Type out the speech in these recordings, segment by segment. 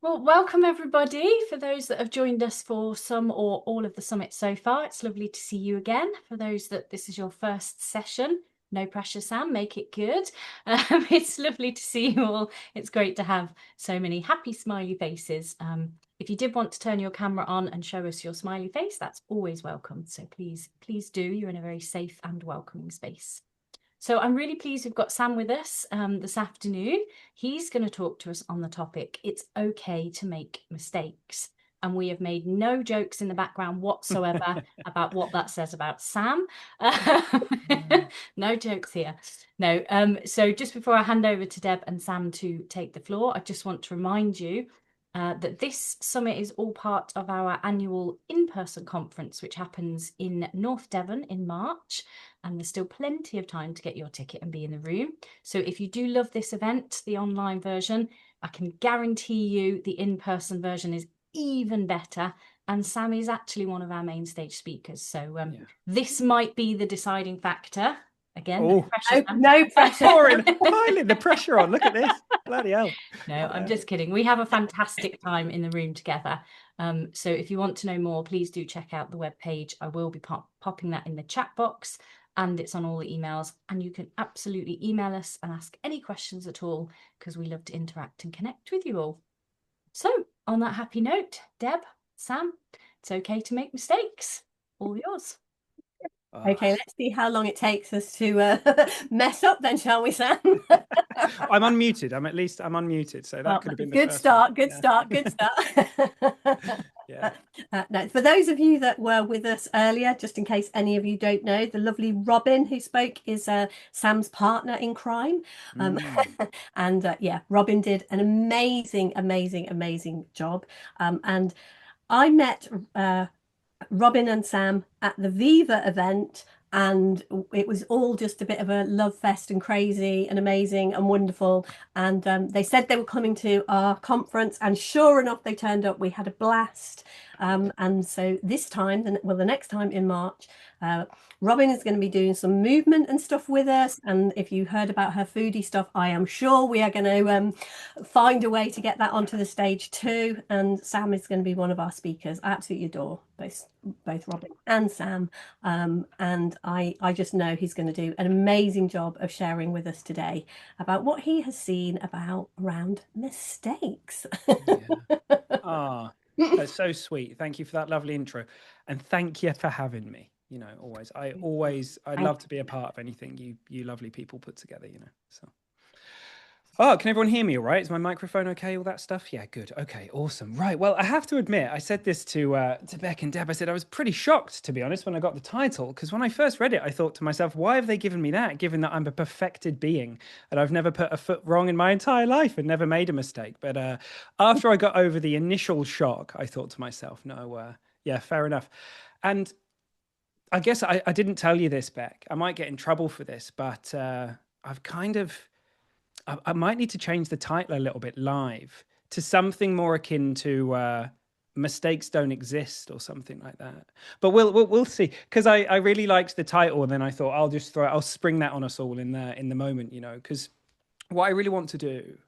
Well, welcome everybody. For those that have joined us for some or all of the summit so far, it's lovely to see you again. For those that this is your first session, no pressure, Sam, make it good. It's lovely to see you all. It's great to have so many happy, smiley faces. If you did want to turn your camera on and show us your smiley face, that's always welcome. So please do. You're in a very safe and welcoming space. So I'm really pleased we've got Sam with us this afternoon. He's going to talk to us on the topic, it's okay to make mistakes. And we have made no jokes in the background whatsoever about what that says about Sam. No jokes here. No. So just before I hand over to Deb and Sam to take the floor, I just want to remind you that this summit is all part of our annual in-person conference, which happens in North Devon in March. And there's still plenty of time to get your ticket and be in the room. So if you do love this event, the online version, I can guarantee you the in-person version is even better. And Sam is actually one of our main stage speakers. So this might be the deciding factor. Again, no Oh, pressure. no pressure. Pouring, piling the pressure on. Look at this. Bloody hell. No, I'm just kidding. We have a fantastic time in the room together. So if you want to know more, please do check out the webpage. I will be popping that in the chat box and it's on all the emails. And you can absolutely email us and ask any questions at all because we love to interact and connect with you all. So on that happy note, Deb, Sam, it's okay to make mistakes. All yours. Okay, let's see how long it takes us to mess up then, shall we, Sam? I'm unmuted. I'm unmuted. So that could have been the good first start, one. good start, good start. Yeah. No, for those of you that were with us earlier, just in case any of you don't know, the lovely Robin who spoke is Sam's partner in crime. And yeah, Robin did an amazing job. And I met Robin and Sam at the Viva event, and it was all just a bit of a love fest and crazy and amazing and wonderful. And they said they were coming to our conference, and sure enough, they turned up. We had a blast. And so this time, the next time in March, Robin is going to be doing some movement and stuff with us. And if you heard about her foodie stuff, I am sure we are going to find a way to get that onto the stage too. And Sam is going to be one of our speakers. I absolutely adore both Robin and Sam. And I just know he's going to do an amazing job of sharing with us today about what he has seen around mistakes. Ah, that's so sweet. Thank you for that lovely intro. And thank you for having me. I'd love to be a part of anything you lovely people put together, so. Oh, can everyone hear me all right? Is my microphone okay? All that stuff? Yeah, good. Okay, awesome. Right. Well, I have to admit, I said this to Beck and Deb. I said I was pretty shocked, to be honest, when I got the title, because when I first read it, I thought to myself, why have they given me that, given that I'm a perfected being and I've never put a foot wrong in my entire life and never made a mistake. But after I got over the initial shock, I thought to myself, no, yeah, fair enough. And I guess I didn't tell you this, Beck. I might get in trouble for this, but I've kind of I might need to change the title a little bit live to something more akin to mistakes don't exist or something like that. But we'll see, because I really liked the title, and then I thought I'll spring that on us all in the moment, because what I really want to do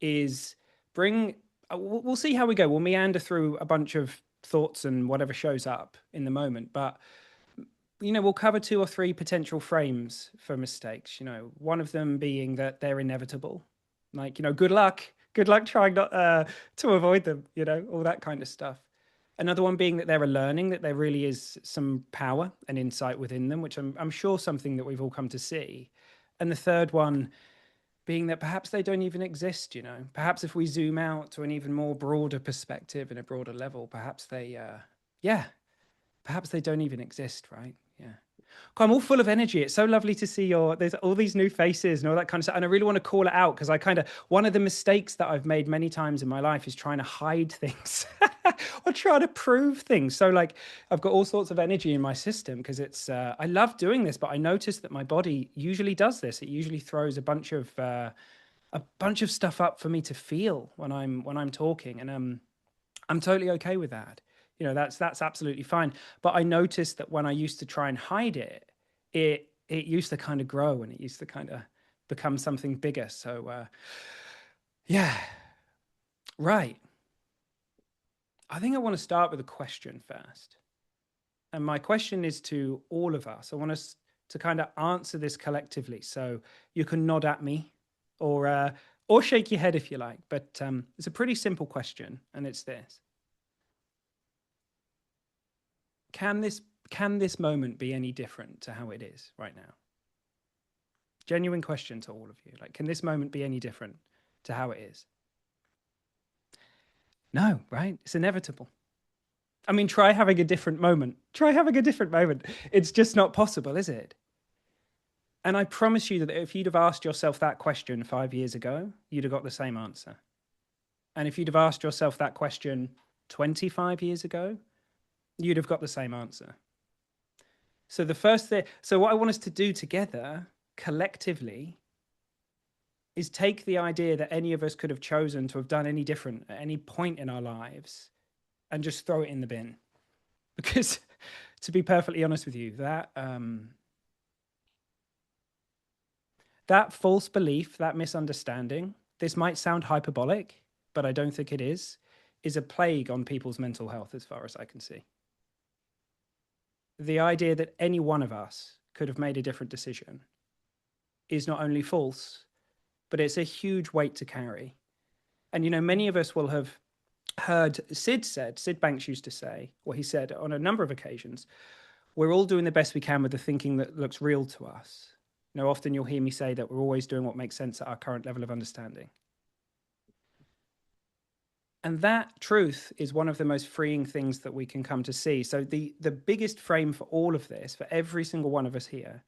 is bring we'll see how we go. We'll meander through a bunch of thoughts and whatever shows up in the moment, but we'll cover two or three potential frames for mistakes, one of them being that they're inevitable. Like, good luck trying not to avoid them, all that kind of stuff. Another one being that they're a learning, that there really is some power and insight within them, which I'm sure something that we've all come to see. And the third one being that perhaps they don't even exist, perhaps if we zoom out to an even more broader perspective and a broader level, perhaps perhaps they don't even exist, right? Yeah. I'm all full of energy. It's so lovely to see there's all these new faces and all that kind of stuff. And I really want to call it out because one of the mistakes that I've made many times in my life is trying to hide things or try to prove things. So like I've got all sorts of energy in my system because I love doing this, but I notice that my body usually does this. It usually throws a bunch of stuff up for me to feel when I'm talking. And I'm totally okay with that. That's absolutely fine. But I noticed that when I used to try and hide it, it used to kind of grow and it used to kind of become something bigger. So yeah, right. I think I want to start with a question first. And my question is to all of us. I want us to kind of answer this collectively. So you can nod at me or shake your head if you like. But it's a pretty simple question, and it's this. Can this moment be any different to how it is right now? Genuine question to all of you. Like, can this moment be any different to how it is? No, right? It's inevitable. I mean, try having a different moment. Try having a different moment. It's just not possible, is it? And I promise you that if you'd have asked yourself that question 5 years ago, you'd have got the same answer. And if you'd have asked yourself that question 25 years ago, you'd have got the same answer. So what I want us to do together, collectively, is take the idea that any of us could have chosen to have done any different at any point in our lives and just throw it in the bin. Because to be perfectly honest with you, that false belief, that misunderstanding, this might sound hyperbolic, but I don't think it is a plague on people's mental health as far as I can see. The idea that any one of us could have made a different decision is not only false, but it's a huge weight to carry. And, many of us will have heard Sid Banks used to say, or he said on a number of occasions, we're all doing the best we can with the thinking that looks real to us. Often you'll hear me say that we're always doing what makes sense at our current level of understanding. And that truth is one of the most freeing things that we can come to see. So the biggest frame for all of this, for every single one of us here,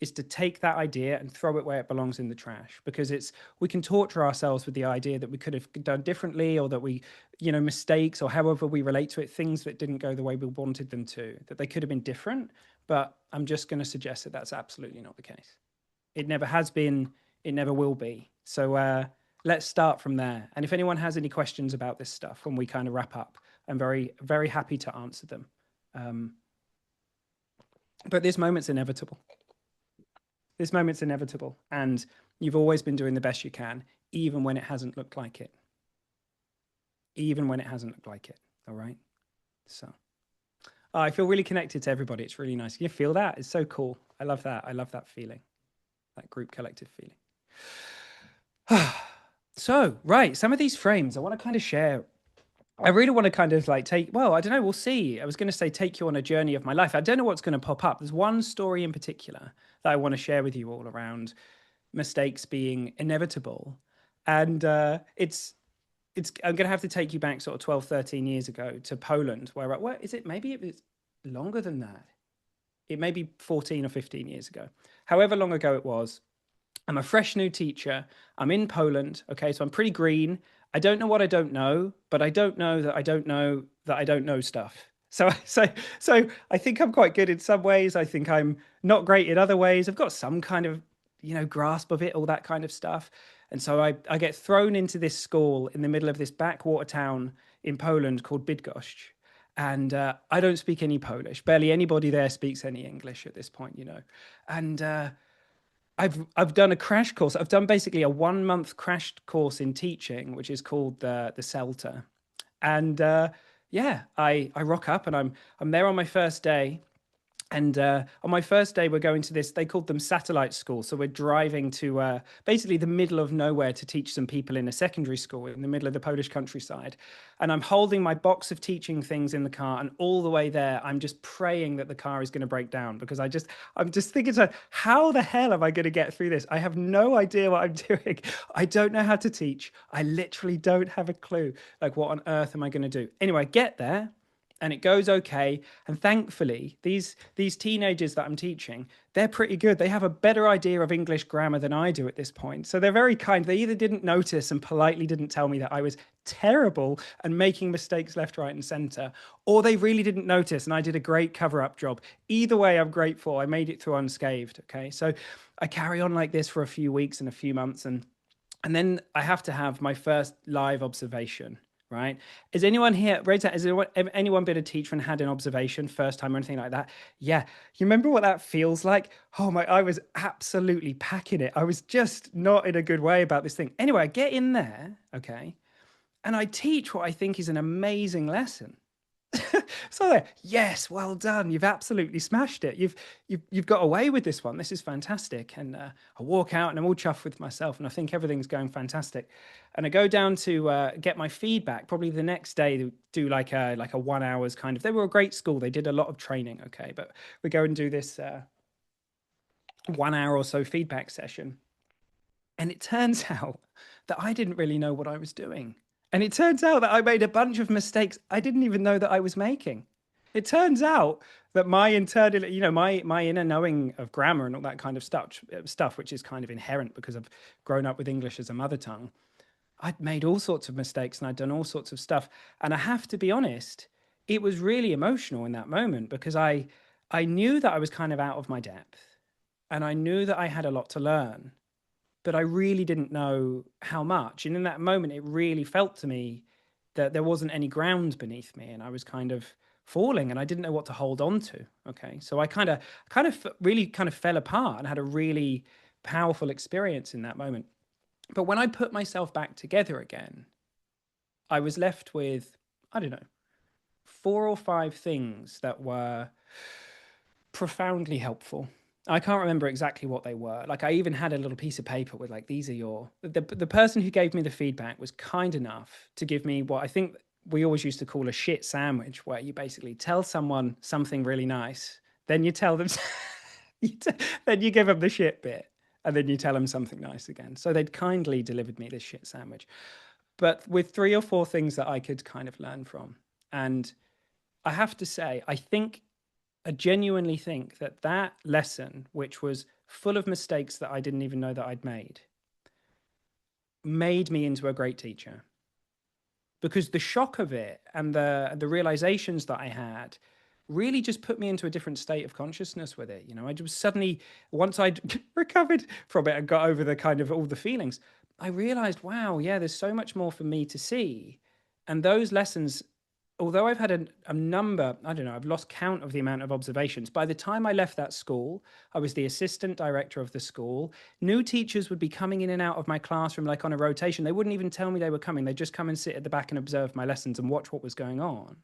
is to take that idea and throw it where it belongs in the trash, because we can torture ourselves with the idea that we could have done differently, or that we, mistakes, or however we relate to it, things that didn't go the way we wanted them to, that they could have been different. But I'm just going to suggest that that's absolutely not the case. It never has been. It never will be. So let's start from there. And if anyone has any questions about this stuff when we kind of wrap up, I'm very, very happy to answer them. But this moment's inevitable. This moment's inevitable, and you've always been doing the best you can, even when it hasn't looked like it. Even when it hasn't looked like it, all right? So I feel really connected to everybody. It's really nice. You feel that? It's so cool. I love that. I love that feeling, that group collective feeling. So, right, some of these frames I want to kind of share. I really want to kind of like I don't know, we'll see. I was going to say take you on a journey of my life. I don't know what's going to pop up. There's one story in particular that I want to share with you all around mistakes being inevitable. And I'm going to have to take you back sort of 12, 13 years ago to Poland, where is it? Maybe it was longer than that. It may be 14 or 15 years ago. However long ago it was, I'm a fresh new teacher. I'm in Poland. Okay, so I'm pretty green. I don't know what I don't know, but I don't know that I don't know that I don't know stuff. So I think I'm quite good in some ways. I think I'm not great in other ways. I've got some kind of, grasp of it, all that kind of stuff. And so I get thrown into this school in the middle of this backwater town in Poland called Bydgoszcz. And I don't speak any Polish. Barely anybody there speaks any English at this point, And I've done a crash course. I've done basically a 1-month crash course in teaching, which is called the CELTA. And I rock up and I'm there on my first day. And on my first day, we're going to this, they called them satellite schools. So we're driving to basically the middle of nowhere to teach some people in a secondary school in the middle of the Polish countryside. And I'm holding my box of teaching things in the car. And all the way there, I'm just praying that the car is going to break down, because I'm just thinking, so how the hell am I going to get through this? I have no idea what I'm doing. I don't know how to teach. I literally don't have a clue. Like, what on earth am I going to do? Anyway, I get there. And it goes okay. And thankfully, these teenagers that I'm teaching, they're pretty good. They have a better idea of English grammar than I do at this point. So they're very kind. They either didn't notice and politely didn't tell me that I was terrible and making mistakes left, right, and center, or they really didn't notice and I did a great cover-up job. Either way, I'm grateful. I made it through unscathed. Okay. So I carry on like this for a few weeks and a few months. And then I have to have my first live observation. Right? Is anyone here, raise that, has anyone been a teacher and had an observation first time or anything like that? Yeah. You remember what that feels like? Oh my, I was absolutely packing it. I was just not in a good way about this thing. Anyway, I get in there, okay? and I teach what I think is an amazing lesson. So there, yes, well done. You've absolutely smashed it. You've got away with this one. This is fantastic. And I walk out and I'm all chuffed with myself, and I think everything's going fantastic. And I go down to get my feedback. Probably the next day, they do like a 1 hour's kind of. They were a great school. They did a lot of training. Okay, but we go and do this 1 hour or so feedback session, and it turns out that I didn't really know what I was doing. And it turns out that I made a bunch of mistakes I didn't even know that I was making. It turns out that my internal, my inner knowing of grammar and all that kind of stuff, which is kind of inherent because I've grown up with English as a mother tongue, I'd made all sorts of mistakes and I'd done all sorts of stuff. And I have to be honest, it was really emotional in that moment because I knew that I was kind of out of my depth, and I knew that I had a lot to learn, but I really didn't know how much. And in that moment, it really felt to me that there wasn't any ground beneath me, and I was kind of falling, and I didn't know what to hold on to. Okay, so I really kind of fell apart and had a really powerful experience in that moment. But when I put myself back together again, I was left with, I don't know, 4 or 5 things that were profoundly helpful. I can't remember exactly what they were. Like, I even had a little piece of paper with like, these are your, the person who gave me the feedback was kind enough to give me what I think we always used to call a shit sandwich, where you basically tell someone something really nice, then you tell them, then you give them the shit bit, and then you tell them something nice again. So they'd kindly delivered me this shit sandwich, but with 3 or 4 things that I could kind of learn from. And I have to say, I genuinely think that that lesson, which was full of mistakes that I didn't even know that I'd made me into a great teacher. Because the shock of it and the realizations that I had really just put me into a different state of consciousness with it. I just suddenly, once I'd recovered from it and got over the kind of all the feelings, I realized, wow, yeah, there's so much more for me to see. And those lessons, although I've had a number, I don't know, I've lost count of the amount of observations. By the time I left that school, I was the assistant director of the school. New teachers would be coming in and out of my classroom like on a rotation. They wouldn't even tell me they were coming. They'd just come and sit at the back and observe my lessons and watch what was going on.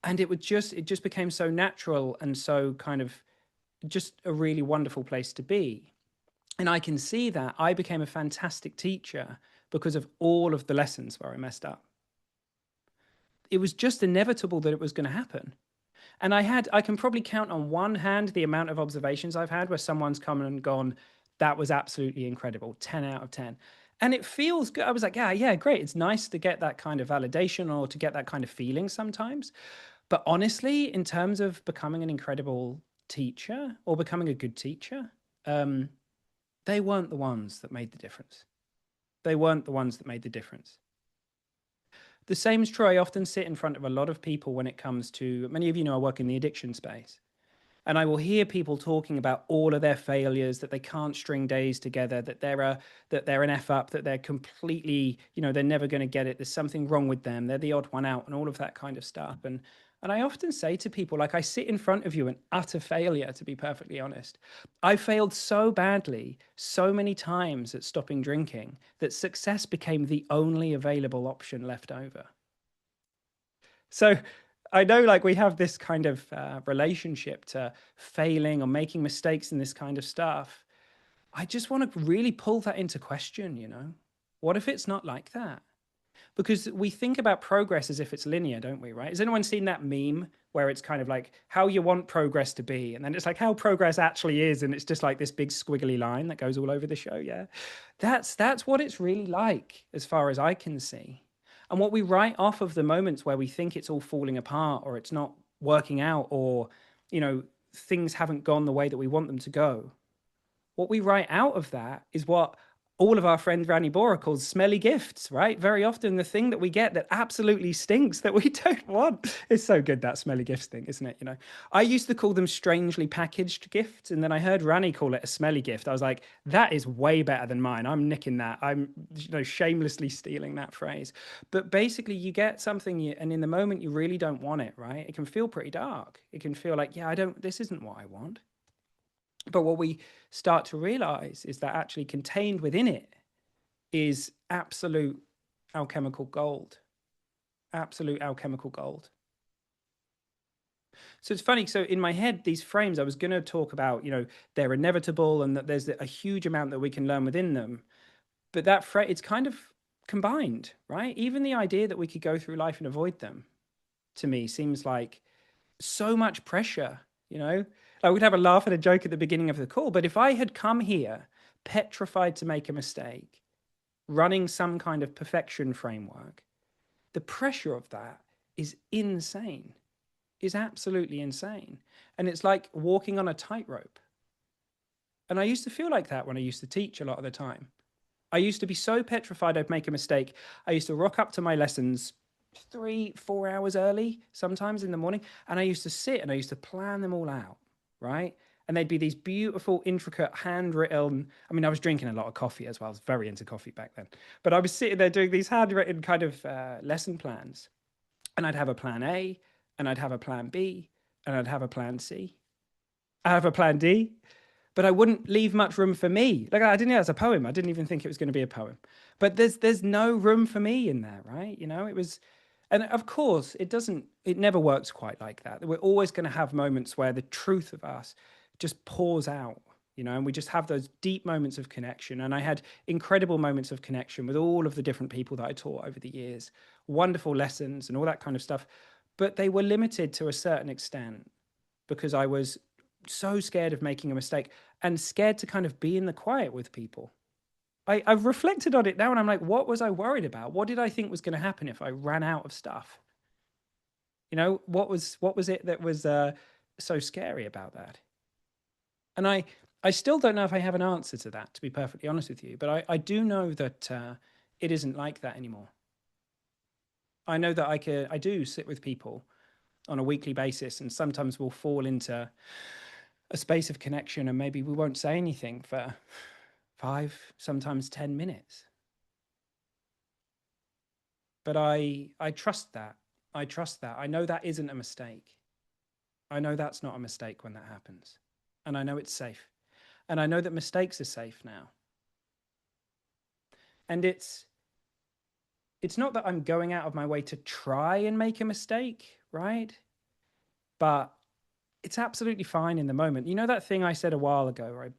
And it just became so natural and so kind of just a really wonderful place to be. And I can see that I became a fantastic teacher because of all of the lessons where I messed up. It was just inevitable that it was going to happen. And I can probably count on one hand the amount of observations I've had where someone's come and gone, that was absolutely incredible, 10 out of 10. And it feels good. I was like, yeah, great. It's nice to get that kind of validation or to get that kind of feeling sometimes. But honestly, in terms of becoming an incredible teacher or becoming a good teacher, they weren't the ones that made the difference. They weren't the ones that made the difference. The same is true. I often sit in front of a lot of people when it comes to, many of you know I work in the addiction space, and I will hear people talking about all of their failures, that they can't string days together, that they're an F up, that they're completely, they're never going to get it. There's something wrong with them. They're the odd one out, and all of that kind of stuff. And I often say to people, like, I sit in front of you an utter failure, to be perfectly honest. I failed so badly, so many times at stopping drinking, that success became the only available option left over. So I know, like, we have this kind of relationship to failing or making mistakes and this kind of stuff. I just want to really pull that into question. What if it's not like that? Because we think about progress as if it's linear, don't we? Right? Has anyone seen that meme where it's kind of like how you want progress to be, and then it's like how progress actually is, and it's just like this big squiggly line that goes all over the show? Yeah, that's what it's really like, as far as I can see. And what we write off of the moments where we think it's all falling apart, or it's not working out, or things haven't gone the way that we want them to go, what we write out of that is what all of our friend Rani Bora calls smelly gifts, right? Very often the thing that we get that absolutely stinks, that we don't want. It's so good, that smelly gifts thing, isn't it? I used to call them strangely packaged gifts, and then I heard Rani call it a smelly gift. I was like, that is way better than mine. I'm nicking that. I'm shamelessly stealing that phrase. But basically you get something and in the moment you really don't want it, right? It can feel pretty dark. It can feel like, yeah, this isn't what I want. But what we start to realize is that actually contained within it is absolute alchemical gold, absolute alchemical gold. So it's funny. So in my head, these frames, I was going to talk about, they're inevitable and that there's a huge amount that we can learn within them. But it's kind of combined, right? Even the idea that we could go through life and avoid them, to me, seems like so much pressure, Like we'd have a laugh and a joke at the beginning of the call. But if I had come here petrified to make a mistake, running some kind of perfection framework, the pressure of that is insane, is absolutely insane. And it's like walking on a tightrope. And I used to feel like that when I used to teach a lot of the time. I used to be so petrified I'd make a mistake. I used to rock up to my lessons 3-4 hours early, sometimes in the morning. And I used to sit and I used to plan them all out, right? And they'd be these beautiful, intricate, handwritten. I mean, I was drinking a lot of coffee as well. I was very into coffee back then. But I was sitting there doing these handwritten kind of lesson plans. And I'd have a plan A, and I'd have a plan B, and I'd have a plan C. I have a plan D, but I wouldn't leave much room for me. Like I didn't know it was a poem. I didn't even think it was going to be a poem. But there's no room for me in there, right? It was, and of course it never works quite like that. We're always going to have moments where the truth of us just pours out, and we just have those deep moments of connection. And I had incredible moments of connection with all of the different people that I taught over the years, wonderful lessons and all that kind of stuff. But they were limited to a certain extent because I was so scared of making a mistake and scared to kind of be in the quiet with people. I've reflected on it now and I'm like, what was I worried about? What did I think was going to happen if I ran out of stuff? What was it that was so scary about that? And I still don't know if I have an answer to that, to be perfectly honest with you. But I do know that it isn't like that anymore. I know that I do sit with people on a weekly basis, and sometimes we'll fall into a space of connection and maybe we won't say anything for 5, sometimes 10 minutes. But I trust that. I trust that. I know that isn't a mistake. I know that's not a mistake when that happens. And I know it's safe. And I know that mistakes are safe now. And it's not that I'm going out of my way to try and make a mistake, right? But it's absolutely fine in the moment. You know that thing I said a while ago, where I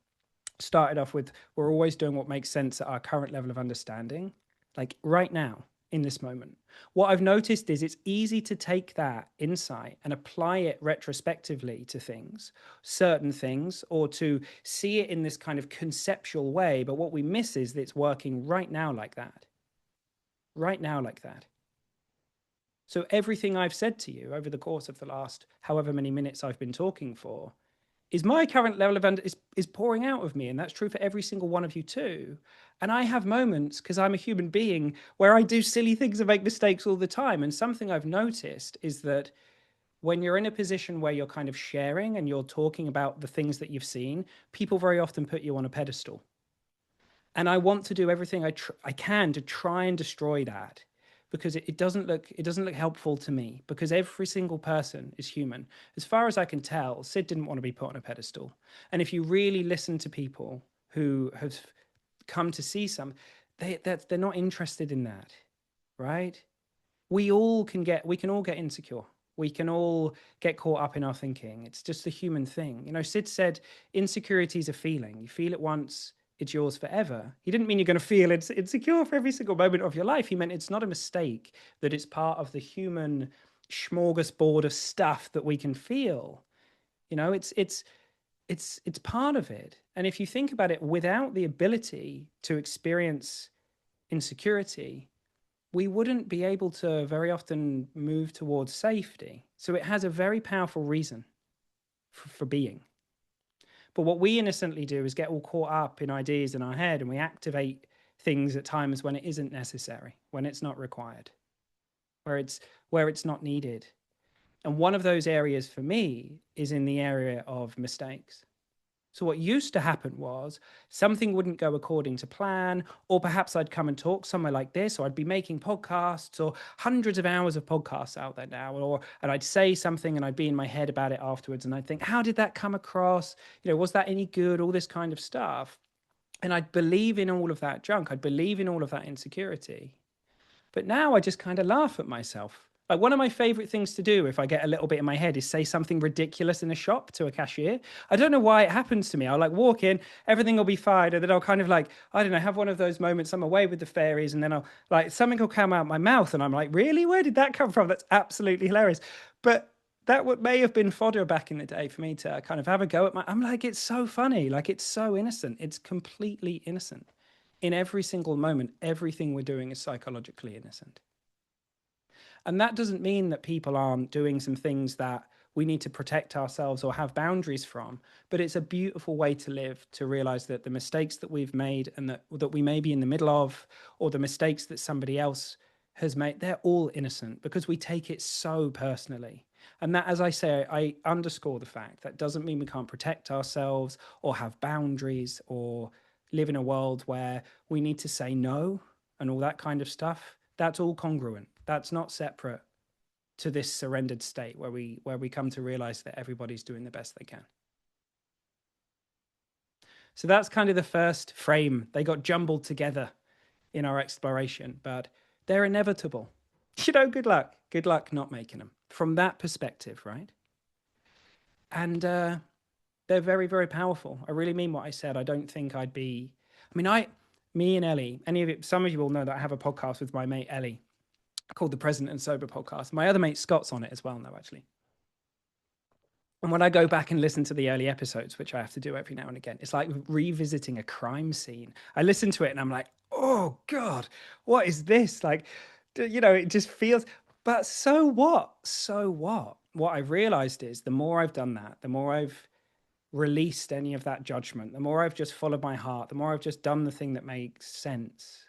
started off with, we're always doing what makes sense at our current level of understanding? Like right now, in this moment, what I've noticed is it's easy to take that insight and apply it retrospectively to things, certain things, or to see it in this kind of conceptual way. But what we miss is that it's working right now like that. Right now like that. So everything I've said to you over the course of the last however many minutes I've been talking for is my current level of is pouring out of me. And that's true for every single one of you too. And I have moments, because I'm a human being, where I do silly things and make mistakes all the time. And something I've noticed is that when you're in a position where you're kind of sharing and you're talking about the things that you've seen, people very often put you on a pedestal. And I want to do everything I can to try and destroy that, because it doesn't look helpful to me, because every single person is human. As far as I can tell, Sid didn't want to be put on a pedestal. And if you really listen to people who have come to see they're not interested in that, right? We can all get insecure. We can all get caught up in our thinking. It's just a human thing. Sid said insecurity is a feeling. You feel it once, it's yours forever. He didn't mean you're going to feel insecure for every single moment of your life. He meant it's not a mistake, that it's part of the human smorgasbord of stuff that we can feel. It's part of it. And if you think about it, without the ability to experience insecurity, we wouldn't be able to very often move towards safety. So it has a very powerful reason for being. But what we innocently do is get all caught up in ideas in our head, and we activate things at times when it isn't necessary, when it's not required, where it's not needed. And one of those areas for me is in the area of mistakes. So what used to happen was something wouldn't go according to plan, or perhaps I'd come and talk somewhere like this, or I'd be making podcasts or hundreds of hours of podcasts out there now, and I'd say something and I'd be in my head about it afterwards, and I'd think, how did that come across? Was that any good? All this kind of stuff. And I'd believe in all of that junk. I'd believe in all of that insecurity. But now I just kind of laugh at myself. Like, one of my favorite things to do if I get a little bit in my head is say something ridiculous in a shop to a cashier. I don't know why it happens to me. I'll like walk in, everything will be fine. And then I'll kind of like, I don't know, have one of those moments. I'm away with the fairies. And then I'll like, something will come out my mouth. And I'm like, really? Where did that come from? That's absolutely hilarious. But that may have been fodder back in the day for me to kind of have a go at I'm like, it's so funny. Like, it's so innocent. It's completely innocent. In every single moment, everything we're doing is psychologically innocent. And that doesn't mean that people aren't doing some things that we need to protect ourselves or have boundaries from, but it's a beautiful way to live, to realize that the mistakes that we've made and that we may be in the middle of, or the mistakes that somebody else has made, they're all innocent because we take it so personally. And that, as I say, I underscore the fact that doesn't mean we can't protect ourselves or have boundaries or live in a world where we need to say no and all that kind of stuff. That's all congruent. That's not separate to this surrendered state where we come to realize that everybody's doing the best they can. So that's kind of the first frame. They got jumbled together in our exploration, but they're inevitable. You know, good luck. Good luck not making them from that perspective, right? And they're very, very powerful. I really mean what I said. I don't think I'd be, I mean, me and Ellie, some of you will know that I have a podcast with my mate Ellie called the Present and Sober podcast. My other mate Scott's on it as well now, actually. And when I go back and listen to the early episodes, which I have to do every now and again, it's like revisiting a crime scene. I listen to it and I'm like, oh God, what is this? Like, you know, it just feels, but so what? So what? What I've realized is the more I've done that, the more I've released any of that judgment, the more I've just followed my heart, the more I've just done the thing that makes sense,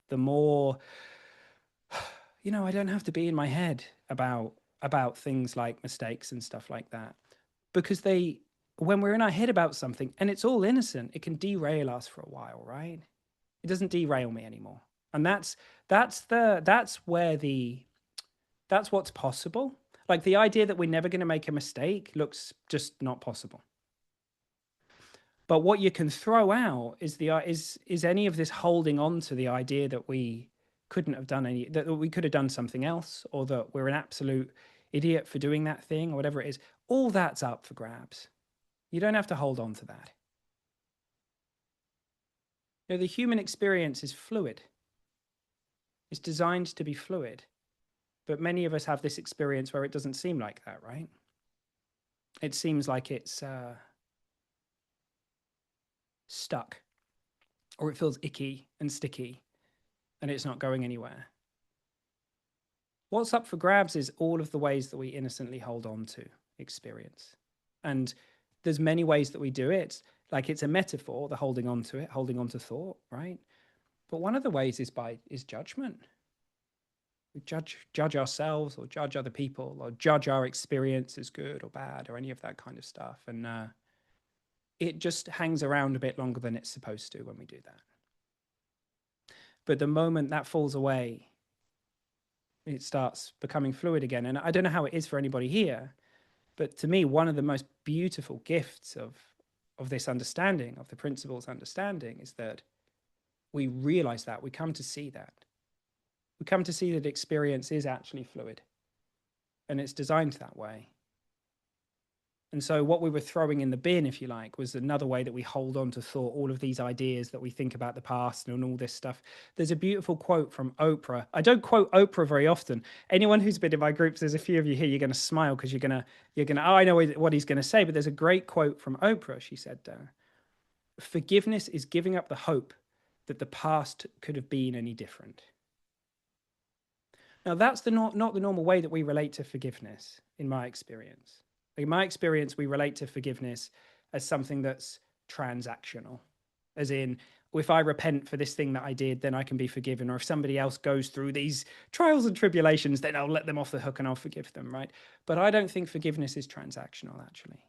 the more, you know, I don't have to be in my head about things like mistakes and stuff like that, because when we're in our head about something and it's all innocent, it can derail us for a while, right? It doesn't derail me anymore. And that's what's possible. Like, the idea that we're never going to make a mistake looks just not possible. But what you can throw out is any of this holding on to the idea that we couldn't have done that we could have done something else, or that we're an absolute idiot for doing that thing, or whatever it is. All that's up for grabs. You don't have to hold on to that. You know, the human experience is fluid. It's designed to be fluid. But many of us have this experience where it doesn't seem like that, right? It seems like it's stuck, or it feels icky and sticky, and it's not going anywhere. What's up for grabs is all of the ways that we innocently hold on to experience. And there's many ways that we do it. Like, it's a metaphor, the holding on to it, holding on to thought, right? But one of the ways is judgment. We judge ourselves, or judge other people, or judge our experience as good or bad, or any of that kind of stuff. And it just hangs around a bit longer than it's supposed to when we do that. But the moment that falls away, it starts becoming fluid again. And I don't know how it is for anybody here, but to me, one of the most beautiful gifts of this understanding, of the principles understanding, is that we realize that, we come to see that. We come to see that experience is actually fluid, and it's designed that way. And so what we were throwing in the bin, if you like, was another way that we hold on to thought, all of these ideas that we think about the past and all this stuff. There's a beautiful quote from Oprah. I don't quote Oprah very often. Anyone who's been in my groups, there's a few of you here, you're going to smile because you're going to, oh, I know what he's going to say, but there's a great quote from Oprah. She said, forgiveness is giving up the hope that the past could have been any different. Now, that's not the normal way that we relate to forgiveness, in my experience. In my experience, we relate to forgiveness as something that's transactional, as in, if I repent for this thing that I did, then I can be forgiven. Or if somebody else goes through these trials and tribulations, then I'll let them off the hook and I'll forgive them, right? But I don't think forgiveness is transactional, actually.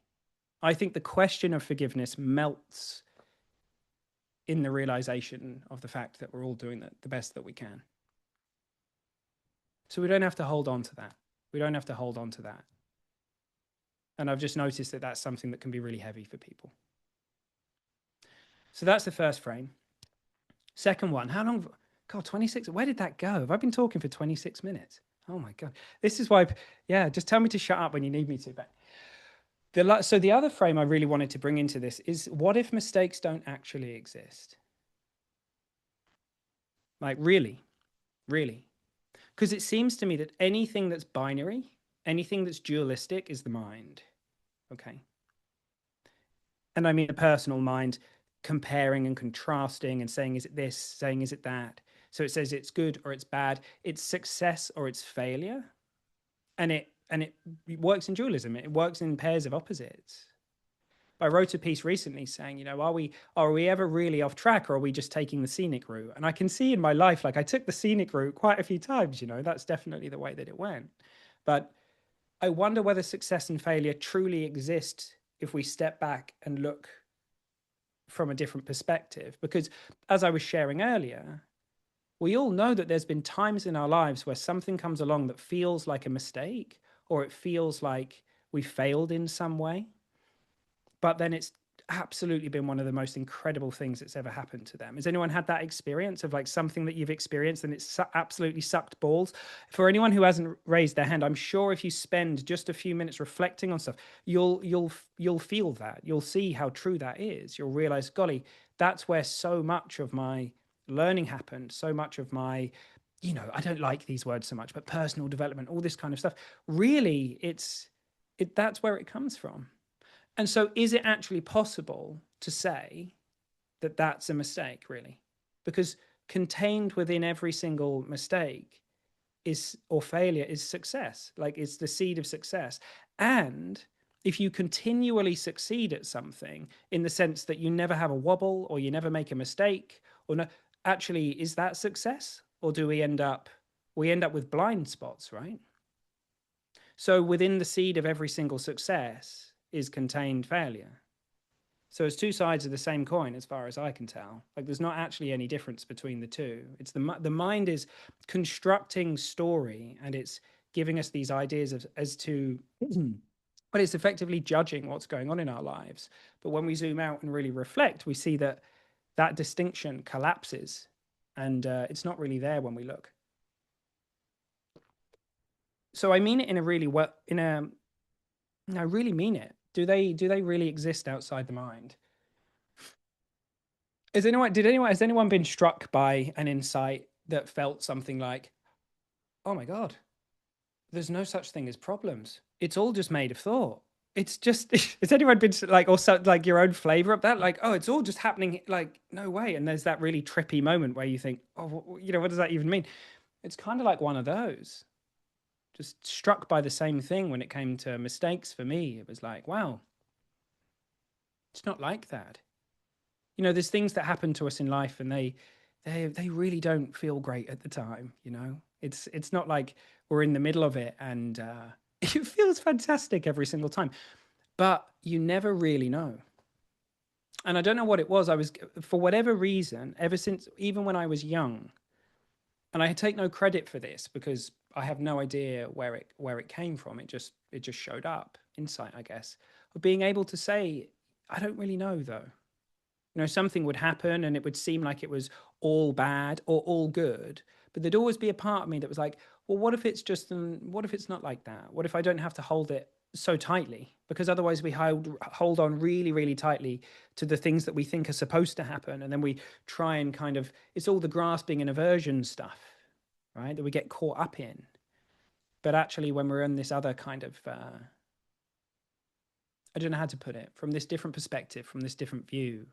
I think the question of forgiveness melts in the realization of the fact that we're all doing the best that we can. So we don't have to hold on to that. We don't have to hold on to that. And I've just noticed that that's something that can be really heavy for people. So that's the first frame. Second one, how long God, 26. Where did that go? Have I been talking for 26 minutes? Oh my God. This is why, yeah, just tell me to shut up when you need me to. But so the other frame I really wanted to bring into this is, what if mistakes don't actually exist? Like, really? Because it seems to me that anything that's binary, anything that's dualistic is the mind. Okay. And I mean a personal mind, comparing and contrasting and saying, is it this, saying, is it that? So it says it's good or it's bad, it's success or it's failure. And it works in dualism. It works in pairs of opposites. I wrote a piece recently saying, you know, are we ever really off track, or are we just taking the scenic route? And I can see in my life, like, I took the scenic route quite a few times, you know, that's definitely the way that it went. But I wonder whether success and failure truly exist if we step back and look from a different perspective. Because as I was sharing earlier, we all know that there's been times in our lives where something comes along that feels like a mistake, or it feels like we failed in some way. But then it's absolutely been one of the most incredible things that's ever happened to them. Has anyone had that experience of like something that you've experienced and it's absolutely sucked balls? For anyone who hasn't raised their hand, I'm sure if you spend just a few minutes reflecting on stuff, you'll feel that. You'll see how true that is. You'll realize, golly, that's where so much of my learning happened. So much of my, you know, I don't like these words so much, but personal development, all this kind of stuff. Really, that's where it comes from. And so is it actually possible to say that that's a mistake, really? Because contained within every single mistake is, or failure, is success. Like, it's the seed of success. And if you continually succeed at something, in the sense that you never have a wobble or you never make a mistake, or no, actually, is that success? Or do we end up with blind spots, right? So within the seed of every single success is contained failure. So it's two sides of the same coin, as far as I can tell. Like, there's not actually any difference between the two. It's the mind is constructing story, and it's giving us these ideas as to, but it's effectively judging what's going on in our lives. But when we zoom out and really reflect, we see that that distinction collapses, and it's not really there when we look. So I mean it in a really well, I really mean it. Do they really exist outside the mind? Has anyone been struck by an insight that felt something like, oh my God, there's no such thing as problems. It's all just made of thought. It's just, has anyone been like, also like your own flavor of that? Like, oh, it's all just happening. Like, no way. And there's that really trippy moment where you think, oh, you know, what does that even mean? It's kind of like one of those. Just struck by the same thing when it came to mistakes for me. It was like, wow, it's not like that. You know, there's things that happen to us in life, and they really don't feel great at the time. You know, it's not like we're in the middle of it and it feels fantastic every single time, but you never really know. And I don't know what it was. I was, for whatever reason, ever since, even when I was young, and I take no credit for this because I have no idea where it came from. It just showed up, insight, I guess, of being able to say, I don't really know though. You know, something would happen and it would seem like it was all bad or all good, but there'd always be a part of me that was like, well, what if it's just, what if it's not like that? What if I don't have to hold it so tightly? Because otherwise we hold on really, really tightly to the things that we think are supposed to happen. And then we try and kind of, it's all the grasping and aversion stuff, right, that we get caught up in. But actually, when we're in this other kind of, I don't know how to put it, from this different perspective, from this different view,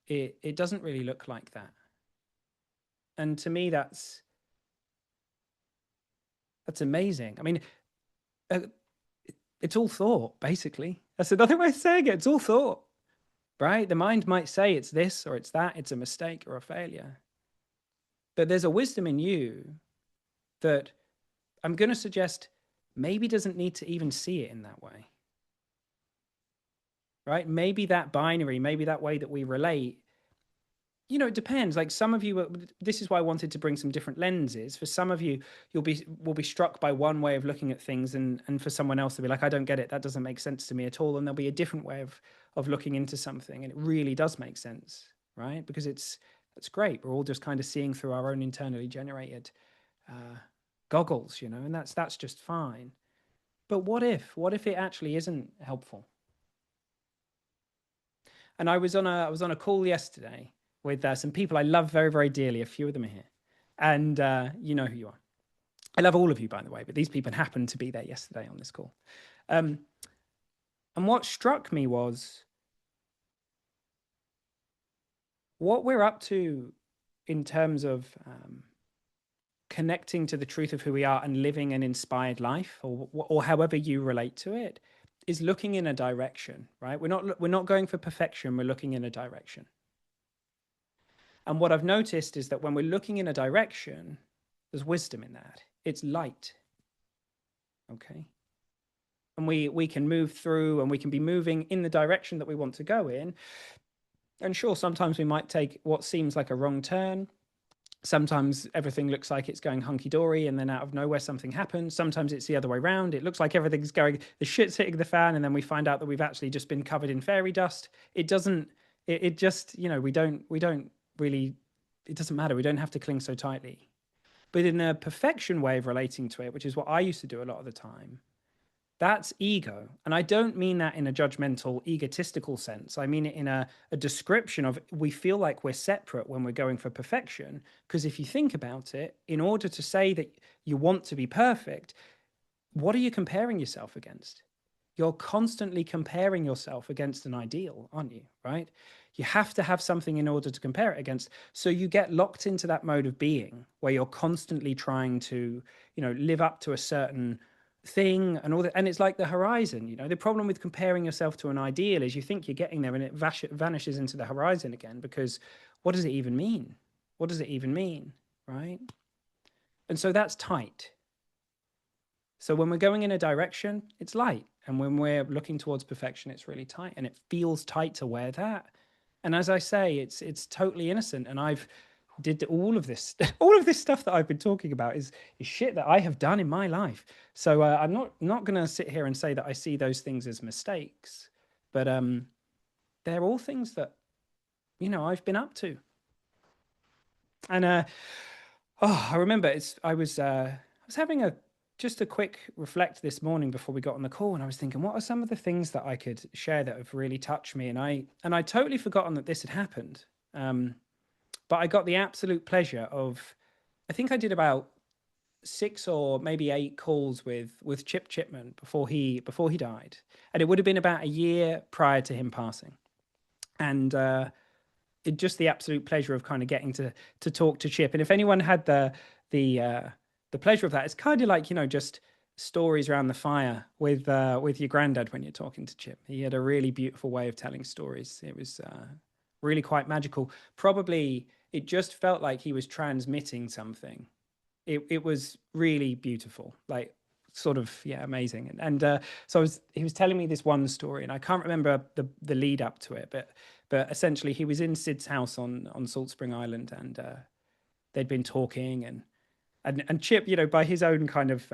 it doesn't really look like that. And to me, that's amazing. I mean, it's all thought, basically. That's another way of saying it. It's all thought, right? The mind might say it's this or it's that, it's a mistake or a failure. But there's a wisdom in you that I'm going to suggest maybe doesn't need to even see it in that way, right? Maybe that binary, maybe that way that we relate, you know, it depends. Like, some of you, this is why I wanted to bring some different lenses. For some of you, will be struck by one way of looking at things, and for someone else, they'll be like, I don't get it. That doesn't make sense to me at all. And there'll be a different way of looking into something, and it really does make sense, right? Because it's That's great. We're all just kind of seeing through our own internally generated goggles, you know, and that's just fine. But what if it actually isn't helpful? And I was on a call yesterday with some people I love very, very dearly. A few of them are here, and you know who you are. I love all of you, by the way, but these people happened to be there yesterday on this call. And what struck me was what we're up to in terms of connecting to the truth of who we are and living an inspired life, or however you relate to it, is looking in a direction, right? We're not going for perfection. We're looking in a direction. And what I've noticed is that when we're looking in a direction, there's wisdom in that. It's light. Okay. And we can move through, and we can be moving in the direction that we want to go in. And sure, sometimes we might take what seems like a wrong turn. Sometimes everything looks like it's going hunky-dory, and then out of nowhere something happens. Sometimes it's the other way around. It looks like everything's going, the shit's hitting the fan, and then we find out that we've actually just been covered in fairy dust. It doesn't, it just, you know, we don't really, it doesn't matter. We don't have to cling so tightly. But in a perfection way of relating to it, which is what I used to do a lot of the time, that's ego. And I don't mean that in a judgmental, egotistical sense. I mean it in a description of, we feel like we're separate when we're going for perfection. Because if you think about it, in order to say that you want to be perfect, what are you comparing yourself against? You're constantly comparing yourself against an ideal, aren't you? Right? You have to have something in order to compare it against. So you get locked into that mode of being where you're constantly trying to, you know, live up to a certain thing and all that. And it's like the horizon. You know, the problem with comparing yourself to an ideal is you think you're getting there and it vanishes into the horizon again, because what does it even mean? What does it even mean? Right? And so that's tight. So when we're going in a direction, it's light. And when we're looking towards perfection, it's really tight. And it feels tight to wear that. And as I say, it's totally innocent. And I've did all of this, all of this stuff that I've been talking about is shit that I have done in my life. So I'm not going to sit here and say that I see those things as mistakes, but they're all things that, you know, I've been up to. And I remember I was having just a quick reflect this morning before we got on the call, and I was thinking, what are some of the things that I could share that have really touched me? And I totally forgotten that this had happened. But I got the absolute pleasure of, I think I did about 6 or maybe 8 calls with Chip Chipman before he died, and it would have been about a year prior to him passing, and just the absolute pleasure of kind of getting to talk to Chip. And if anyone had the pleasure of that, it's kind of like, you know, just stories around the fire with your granddad when you're talking to Chip. He had a really beautiful way of telling stories. It was really quite magical. Probably it just felt like he was transmitting something. It was really beautiful, like sort of, yeah, amazing. And so he was telling me this one story, and I can't remember the lead up to it, but essentially he was in Sid's house on Salt Spring Island, and they'd been talking, and Chip, you know, by his own kind of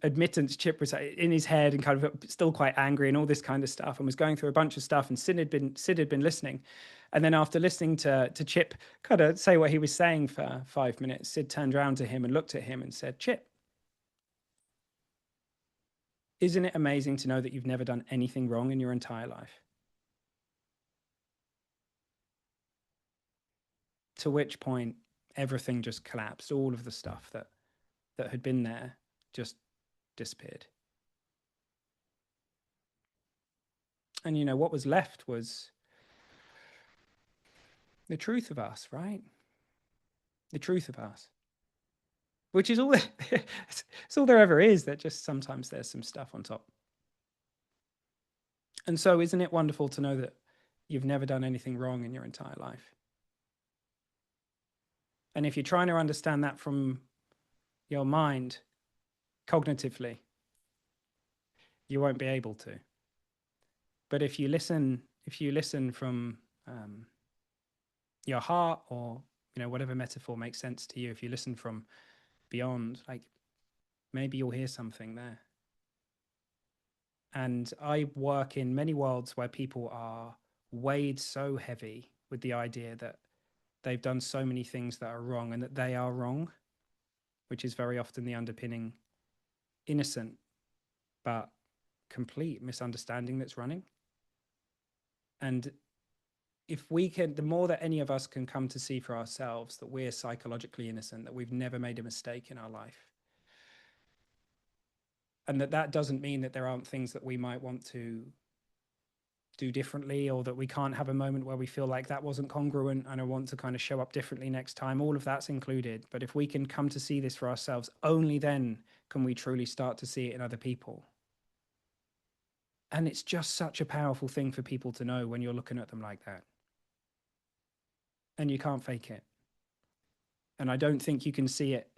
admittance, Chip was in his head and kind of still quite angry and all this kind of stuff, and was going through a bunch of stuff. And Sid had been listening, and then after listening to Chip kind of say what he was saying for 5 minutes, Sid turned around to him and looked at him and said, "Chip, isn't it amazing to know that you've never done anything wrong in your entire life?" To which point everything just collapsed. All of the stuff that had been there just disappeared. And, you know, what was left was the truth of us, right? The truth of us, which is all it's all there ever is. That just sometimes there's some stuff on top. And so isn't it wonderful to know that you've never done anything wrong in your entire life? And if you're trying to understand that from your mind cognitively, you won't be able to. But if you listen from your heart, or, you know, whatever metaphor makes sense to you, if you listen from beyond, like, maybe you'll hear something there. And I work in many worlds where people are weighed so heavy with the idea that they've done so many things that are wrong and that they are wrong, which is very often the underpinning innocent but complete misunderstanding that's running. And if we can, the more that any of us can come to see for ourselves that we're psychologically innocent, that we've never made a mistake in our life, and that doesn't mean that there aren't things that we might want to do differently, or that we can't have a moment where we feel like that wasn't congruent and I want to kind of show up differently next time. All of that's included. But if we can come to see this for ourselves, only then can we truly start to see it in other people. And it's just such a powerful thing for people to know when you're looking at them like that. And you can't fake it. And I don't think you can see it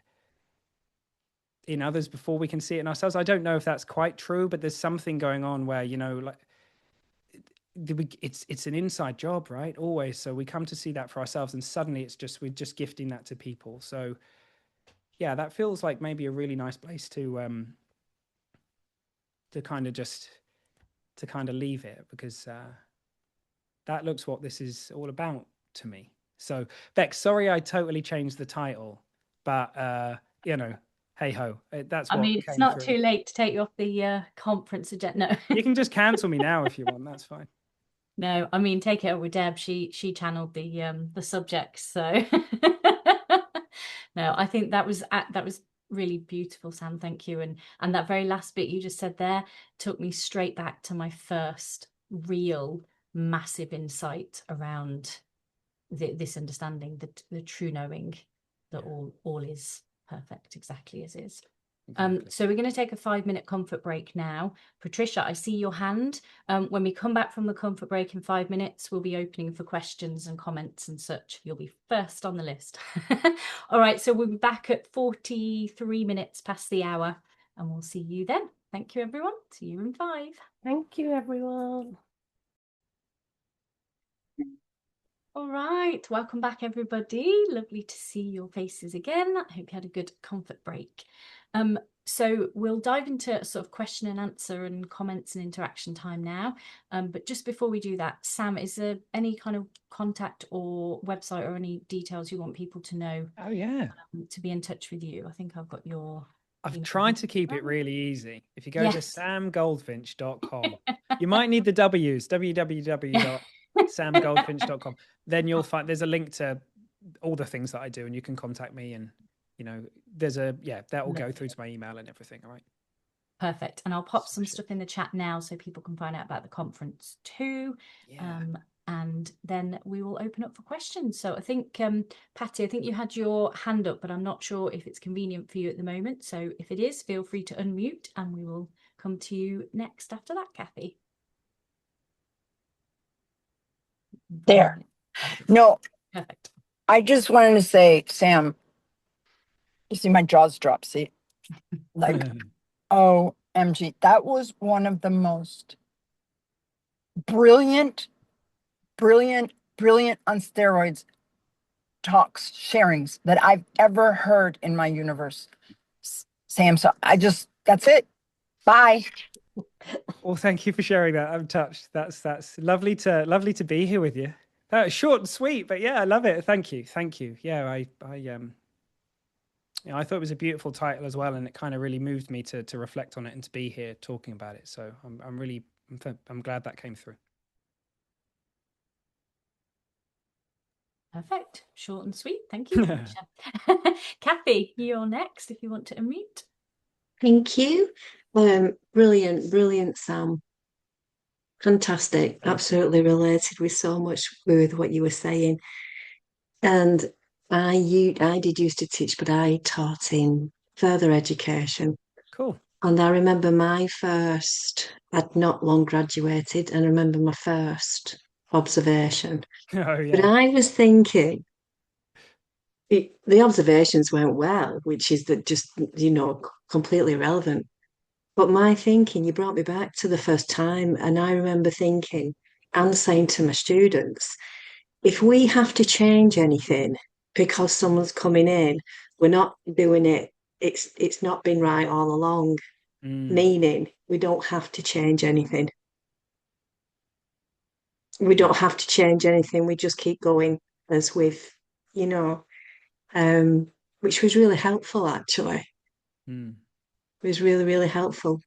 in others before we can see it in ourselves. I don't know if that's quite true, but there's something going on where, you know, like, it's an inside job, right? Always. So we come to see that for ourselves, and suddenly we're just gifting that to people. So yeah, that feels like maybe a really nice place to kind of leave it, because that looks what this is all about to me. So Beck, sorry I totally changed the title, but you know, hey ho, that's what I mean, it's not too late to take you off the conference agenda. No. You can just cancel me now if you want. That's fine. No, I mean, take it up with Deb. She channeled the subject. So no, I think that was really beautiful, Sam. Thank you. And that very last bit you just said there took me straight back to my first real massive insight around this understanding, the true knowing that all is perfect exactly as is. Exactly. So we're going to take a 5-minute comfort break now. Patricia, I see your hand. When we come back from the comfort break in 5 minutes, we'll be opening for questions and comments and such. You'll be first on the list. All right, so we'll be back at 43 minutes past the hour, and we'll see you then. Thank you, everyone. See you in 5. Thank you, everyone. All right, welcome back, everybody. Lovely to see your faces again. I hope you had a good comfort break. So we'll dive into sort of question and answer and comments and interaction time now. But just before we do that, Sam, is there any kind of contact or website or any details you want people to know? Oh yeah, to be in touch with you. I think I've got your. I've tried to keep it really easy. If you go to samgoldfinch.com, you might need the W's, www.samgoldfinch.com. Then you'll find there's a link to all the things that I do, and you can contact me, and you know, that will go through to my email and everything. All right. Perfect. And I'll pop some stuff in the chat now so people can find out about the conference too. Yeah. And then we will open up for questions. So I think, Patty, I think you had your hand up, but I'm not sure if it's convenient for you at the moment. So if it is, feel free to unmute and we will come to you next after that, Kathy. There. No. Perfect. I just wanted to say, Sam, you see my jaws drop, see? Like, OMG. That was one of the most brilliant on steroids talks, sharings that I've ever heard in my universe. Sam, so that's it. Bye. Well, thank you for sharing that. I'm touched. That's lovely to be here with you. That was short and sweet, but yeah, I love it. Thank you. Yeah, I thought it was a beautiful title as well, and it kind of really moved me to reflect on it and to be here talking about it. So I'm glad that came through. Perfect. Short and sweet. Thank you. Kathy, you're next if you want to unmute. Thank you. Brilliant, Sam. Fantastic. Absolutely related with so much with what you were saying. And I did used to teach, but I taught in further education. Cool. And I remember I'd not long graduated, and I remember my first observation. Oh, yeah. But I was thinking, the observations went well, which is that just, completely irrelevant. But my thinking, you brought me back to the first time. And I remember thinking and saying to my students, if we have to change anything because someone's coming in, we're not doing it. It's not been right all along. Meaning we don't have to change anything. We don't have to change anything. We just keep going as we've you know, which was really helpful actually. Mm. It was really, really helpful.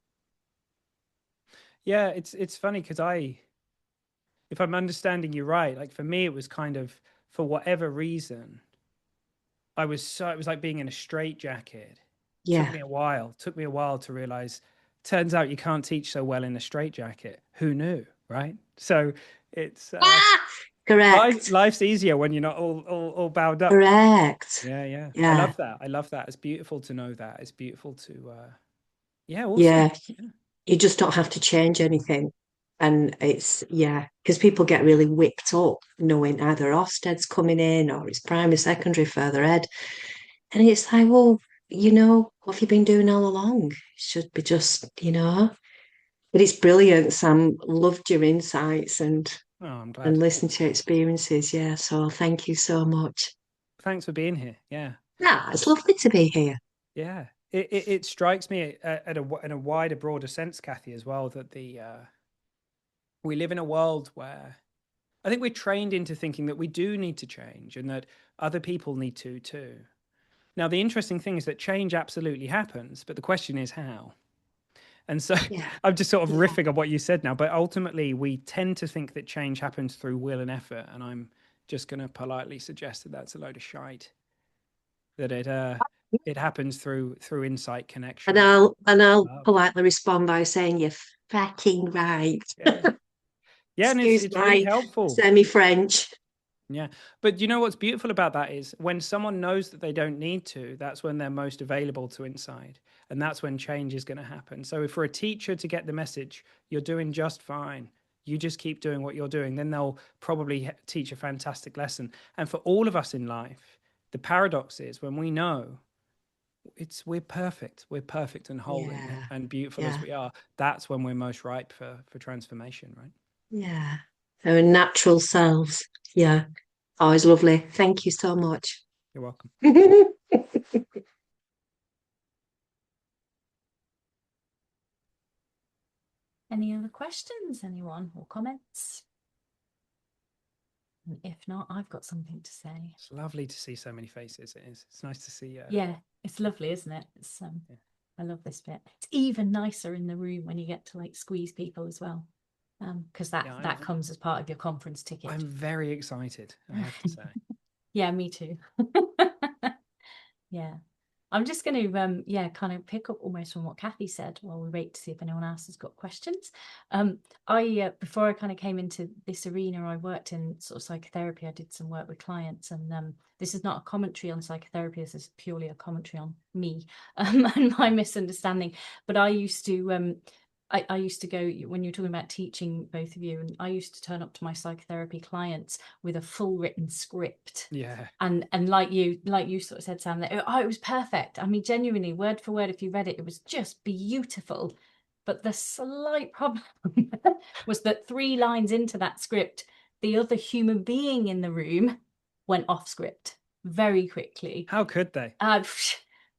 Yeah, it's funny because if I'm understanding you right, like for me, it was kind of for whatever reason, it was like being in a straitjacket. Yeah. Took me a while to realize, turns out you can't teach so well in a straitjacket. Who knew, right? So it's Ah! Correct. life's easier when you're not all bound up. Correct. Yeah, yeah. I Yeah. love that. I love that. It's beautiful to know that. It's beautiful to yeah, awesome. Yeah. You just don't have to change anything. And it's, yeah, because people get really whipped up knowing either Ofsted's coming in or it's primary, secondary, further ed. And it's like, well, what have you been doing all along? Should be just, But it's brilliant, Sam. Loved your insights Oh, I'm and glad. listening to your experiences. Yeah. So thank you so much. Thanks for being here. Yeah. Yeah, it's lovely to be here. Yeah. It strikes me in a wider, broader sense, Kathy, as well, that we live in a world where I think we're trained into thinking that we do need to change and that other people need to too. Now, the interesting thing is that change absolutely happens, but the question is how. And so Yeah. I'm just sort of Yeah. riffing on what you said now, but ultimately we tend to think that change happens through will and effort. And I'm just going to politely suggest that that's a load of shite, that it happens through insight, And connection, I'll love. politely respond by saying you're fucking right. Yeah. Yeah. And Excuse it's really my helpful. semi-French. Yeah. But you know what's beautiful about that is when someone knows that they don't need to, that's when they're most available to inside. And that's when change is going to happen. So if for a teacher to get the message, you're doing just fine, you just keep doing what you're doing, then they'll probably teach a fantastic lesson. And for all of us in life, the paradox is when we know we're perfect and whole Yeah. and beautiful as Yeah. we are, that's when we're most ripe for transformation, right? Yeah. Our natural selves. Yeah. Always lovely. Thank you so much. You're welcome. Any other questions, anyone, or comments? And if not, I've got something to say. It's lovely to see so many faces. It is. It's nice to see. Yeah, it's lovely, isn't it? It's Yeah. I love this bit. It's even nicer in the room when you get to like squeeze people as well, because that comes as part of your conference ticket. I'm very excited, I have to say. Yeah, me too. Yeah. I'm just going to, kind of pick up almost from what Kathy said while we wait to see if anyone else has got questions. Before I kind of came into this arena, I worked in sort of psychotherapy. I did some work with clients, and this is not a commentary on psychotherapy. This is purely a commentary on me and my misunderstanding. But I used to, I used to go, when you're talking about teaching, both of you, and I used to turn up to my psychotherapy clients with a full written script. Yeah. And like you sort of said, Sam, that it was perfect. I mean, genuinely, word for word, if you read it, it was just beautiful. But the slight problem was that 3 lines into that script, the other human being in the room went off script very quickly. How could they?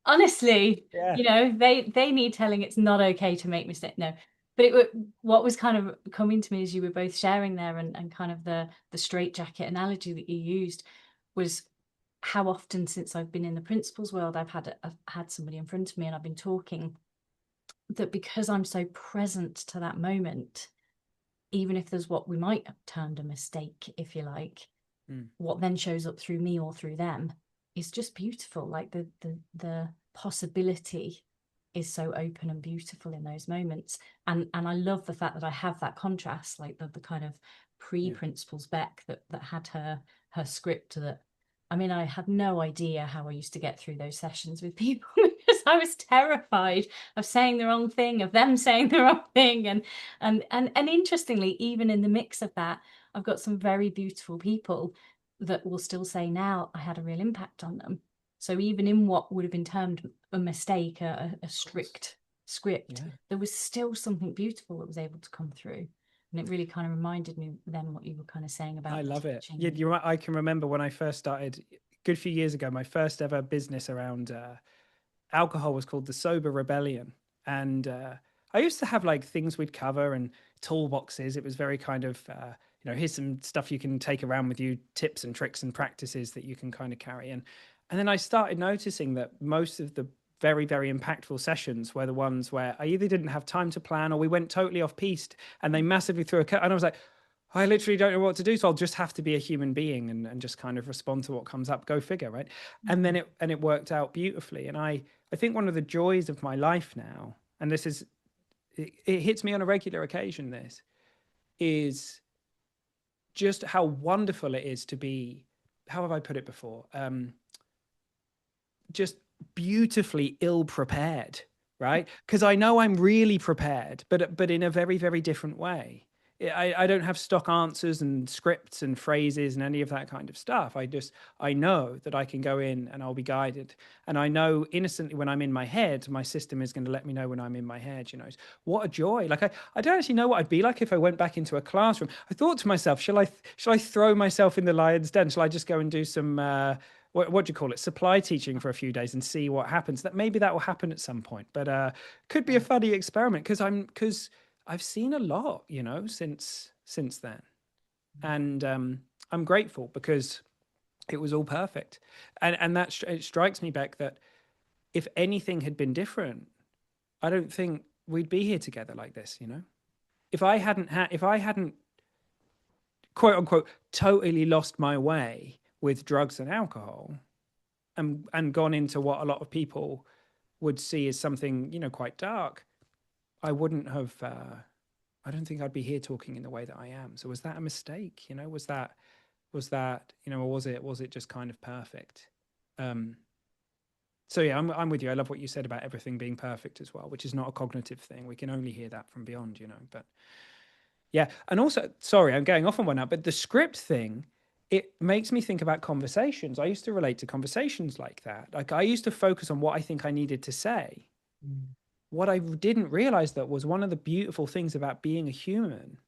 Honestly, Yeah. they need telling it's not okay to make mistakes. No, but what was kind of coming to me as you were both sharing there, and kind of the straitjacket analogy that you used, was how often since I've been in the principals world, I've had somebody in front of me and I've been talking, that because I'm so present to that moment, even if there's what we might have termed a mistake, if you like, what then shows up through me or through them is just beautiful. Like the possibility is so open and beautiful in those moments. And I love the fact that I have that contrast, like the kind of pre-principals Beck that had her script. That, I mean, I had no idea how I used to get through those sessions with people because I was terrified of saying the wrong thing, of them saying the wrong thing. And interestingly, even in the mix of that, I've got some very beautiful people that will still say now I had a real impact on them. So even in what would have been termed a mistake, a strict script, there was still something beautiful that was able to come through. And it really kind of reminded me then what you were kind of saying about. I love it. Yeah, you're right. I can remember when I first started, a good few years ago, my first ever business around alcohol was called the Sober Rebellion. And I used to have like things we'd cover and toolboxes. It was very kind of, you know, here's some stuff you can take around with you, tips and tricks and practices that you can kind of carry in. And then I started noticing that most of the very, very impactful sessions were the ones where I either didn't have time to plan or we went totally off piste and they massively threw a cut. And I was like, I literally don't know what to do. So I'll just have to be a human being and just kind of respond to what comes up, go figure, right? And then it worked out beautifully. And I think one of the joys of my life now, and this is, it hits me on a regular occasion, this is just how wonderful it is to be, how have I put it before? Just beautifully ill prepared, right? Because I know I'm really prepared, but in a very, very different way. I don't have stock answers and scripts and phrases and any of that kind of stuff. I know that I can go in and I'll be guided. And I know innocently when I'm in my head, my system is going to let me know when I'm in my head, you know. What a joy. Like I don't actually know what I'd be like if I went back into a classroom. I thought to myself, shall I throw myself in the lion's den? Shall I just go and do some what do you call it, supply teaching for a few days and see what happens? That maybe that will happen at some point, but could be a funny experiment because I've seen a lot, you know, since then. And I'm grateful because it was all perfect. And that it strikes me back that if anything had been different, I don't think we'd be here together like this, you know. If I hadn't quote unquote totally lost my way with drugs and alcohol and gone into what a lot of people would see as something, you know, quite dark, I wouldn't have I don't think I'd be here talking in the way that I am. So was that a mistake? You know, was that, you know, or was it just kind of perfect? So yeah, I'm with you. I love what you said about everything being perfect as well, which is not a cognitive thing. We can only hear that from beyond, you know, but yeah. And also, sorry, I'm going off on one now, but the script thing, it makes me think about conversations. I used to relate to conversations like that. Like I used to focus on what I think I needed to say. What I didn't realize that was one of the beautiful things about being a human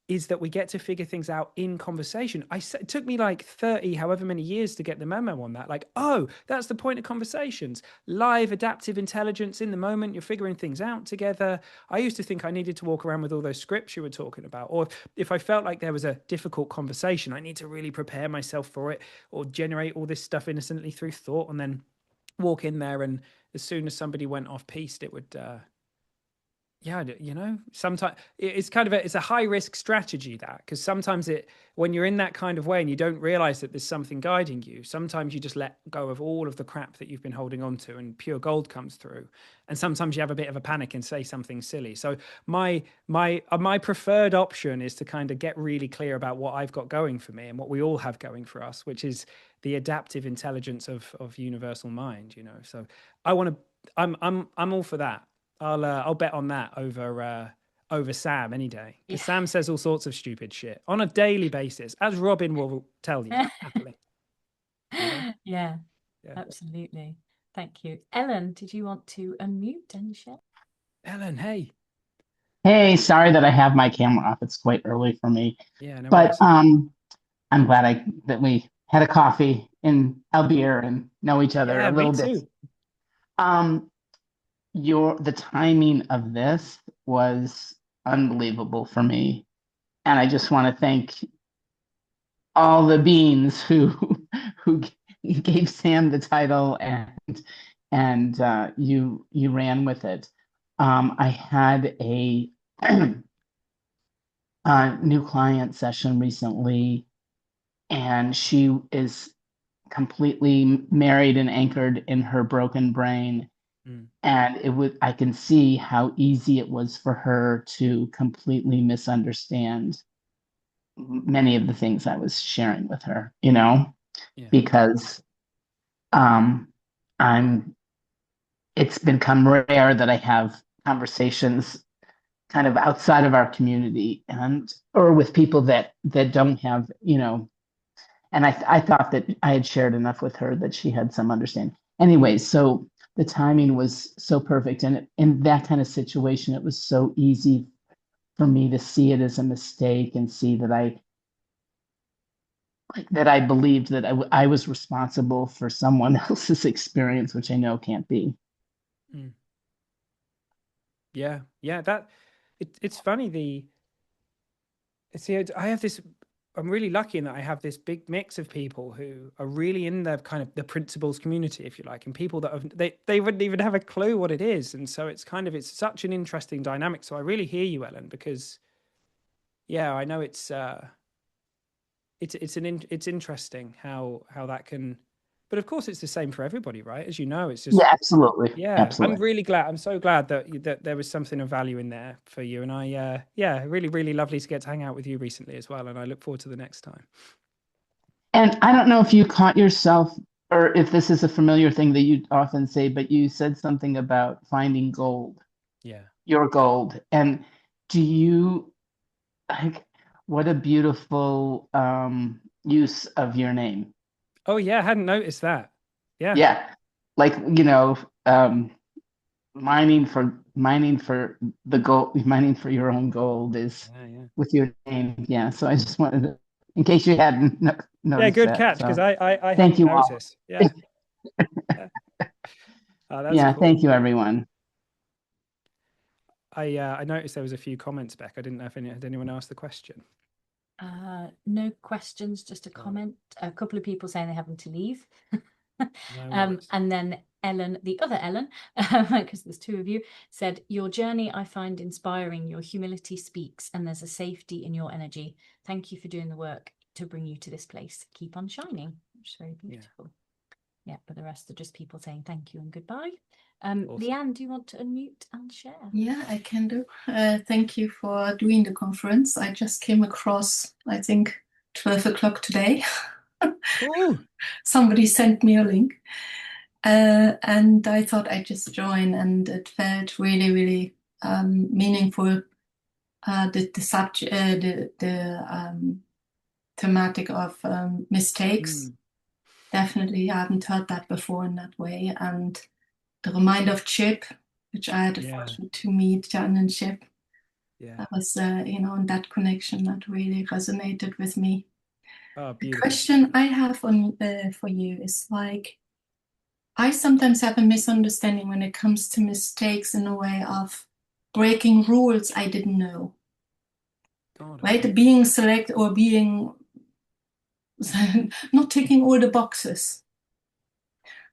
is that we get to figure things out in conversation. It took me like 30, however many years to get the memo on that. Like, oh, that's the point of conversations. Live adaptive intelligence in the moment, you're figuring things out together. I used to think I needed to walk around with all those scripts you were talking about. Or if I felt like there was a difficult conversation, I need to really prepare myself for it or generate all this stuff innocently through thought and then walk in there. And as soon as somebody went off piste, it would, yeah, you know, sometimes it's kind of it's a high risk strategy that because sometimes when you're in that kind of way and you don't realize that there's something guiding you, sometimes you just let go of all of the crap that you've been holding on to and pure gold comes through. And sometimes you have a bit of a panic and say something silly. So my preferred option is to kind of get really clear about what I've got going for me and what we all have going for us, which is the adaptive intelligence of universal mind, you know. So I'm all for that. I'll bet on that over Sam any day because Sam says all sorts of stupid shit on a daily basis, as Robin will tell you happily. You know? Yeah, absolutely. Thank you. Ellen, did you want to unmute and share? Ellen, hey. Hey, sorry that I have my camera off. It's quite early for me. Yeah, no But worries. I'm glad that we had a coffee and a beer and know each other Yeah, a little me bit. too. The timing of this was unbelievable for me. And I just want to thank all the beings who who gave Sam the title and you ran with it. I had a new client session recently, and she is completely married and anchored in her broken brain. And I can see how easy it was for her to completely misunderstand many of the things I was sharing with her, you know, because um, it's become rare that I have conversations kind of outside of our community or with people that don't have, you know, and I thought that I had shared enough with her that she had some understanding. Anyway, so the timing was so perfect, and in that kind of situation, it was so easy for me to see it as a mistake and see that I believed that I was responsible for someone else's experience, which I know can't be. Yeah, that it's funny See, I have this. I'm really lucky in that I have this big mix of people who are really in the kind of the principles community, if you like, and people that have, they wouldn't even have a clue what it is, and so it's such an interesting dynamic. So I really hear you, Ellen, because yeah, I know it's interesting how that can, but of course it's the same for everybody, right? As you know, it's just Yeah, absolutely. yeah. I'm Absolutely. really glad. I'm so glad that there was something of value in there for you, and I yeah, really really lovely to get to hang out with you recently as well, and I look forward to the next time. And I don't know if you caught yourself or if this is a familiar thing that you often say, but you said something about finding gold, Yeah. your gold. And do you like what a beautiful use of your name. Oh yeah, I hadn't noticed that. Yeah. Yeah. Like, mining for the gold, mining for your own gold is Yeah. with your name. Yeah. So I just wanted to, in case you hadn't Yeah, noticed good that. catch, because So I thank hadn't you all. noticed. Yeah. Oh, that's Yeah. cool. Thank you, everyone. I noticed there was a few comments back. I didn't know if had anyone asked the question. No questions, just a comment. A couple of people saying they having to leave. No worries. And then Ellen, the other Ellen, because there's two of you, said, your journey I find inspiring. Your humility speaks, and there's a safety in your energy. Thank you for doing the work to bring you to this place. Keep on shining, which is very beautiful. Yeah, but the rest are just people saying thank you and goodbye. Awesome. Leanne, do you want to unmute and share? Yeah, I can do. Thank you for doing the conference. I just came across, I think, 12 o'clock today. Cool. Somebody sent me a link. And I thought I'd just join, and it felt really, really meaningful. The subject, the thematic of mistakes. Definitely, I haven't heard that before in that way. And the reminder of Chip, which I had the fortune to meet, Jan and Chip. Yeah. That was, and that connection that really resonated with me. Oh, the beautiful. question I have for you is like, I sometimes have a misunderstanding when it comes to mistakes in a way of breaking rules I didn't know. God, right? okay. Being select or being not ticking all the boxes.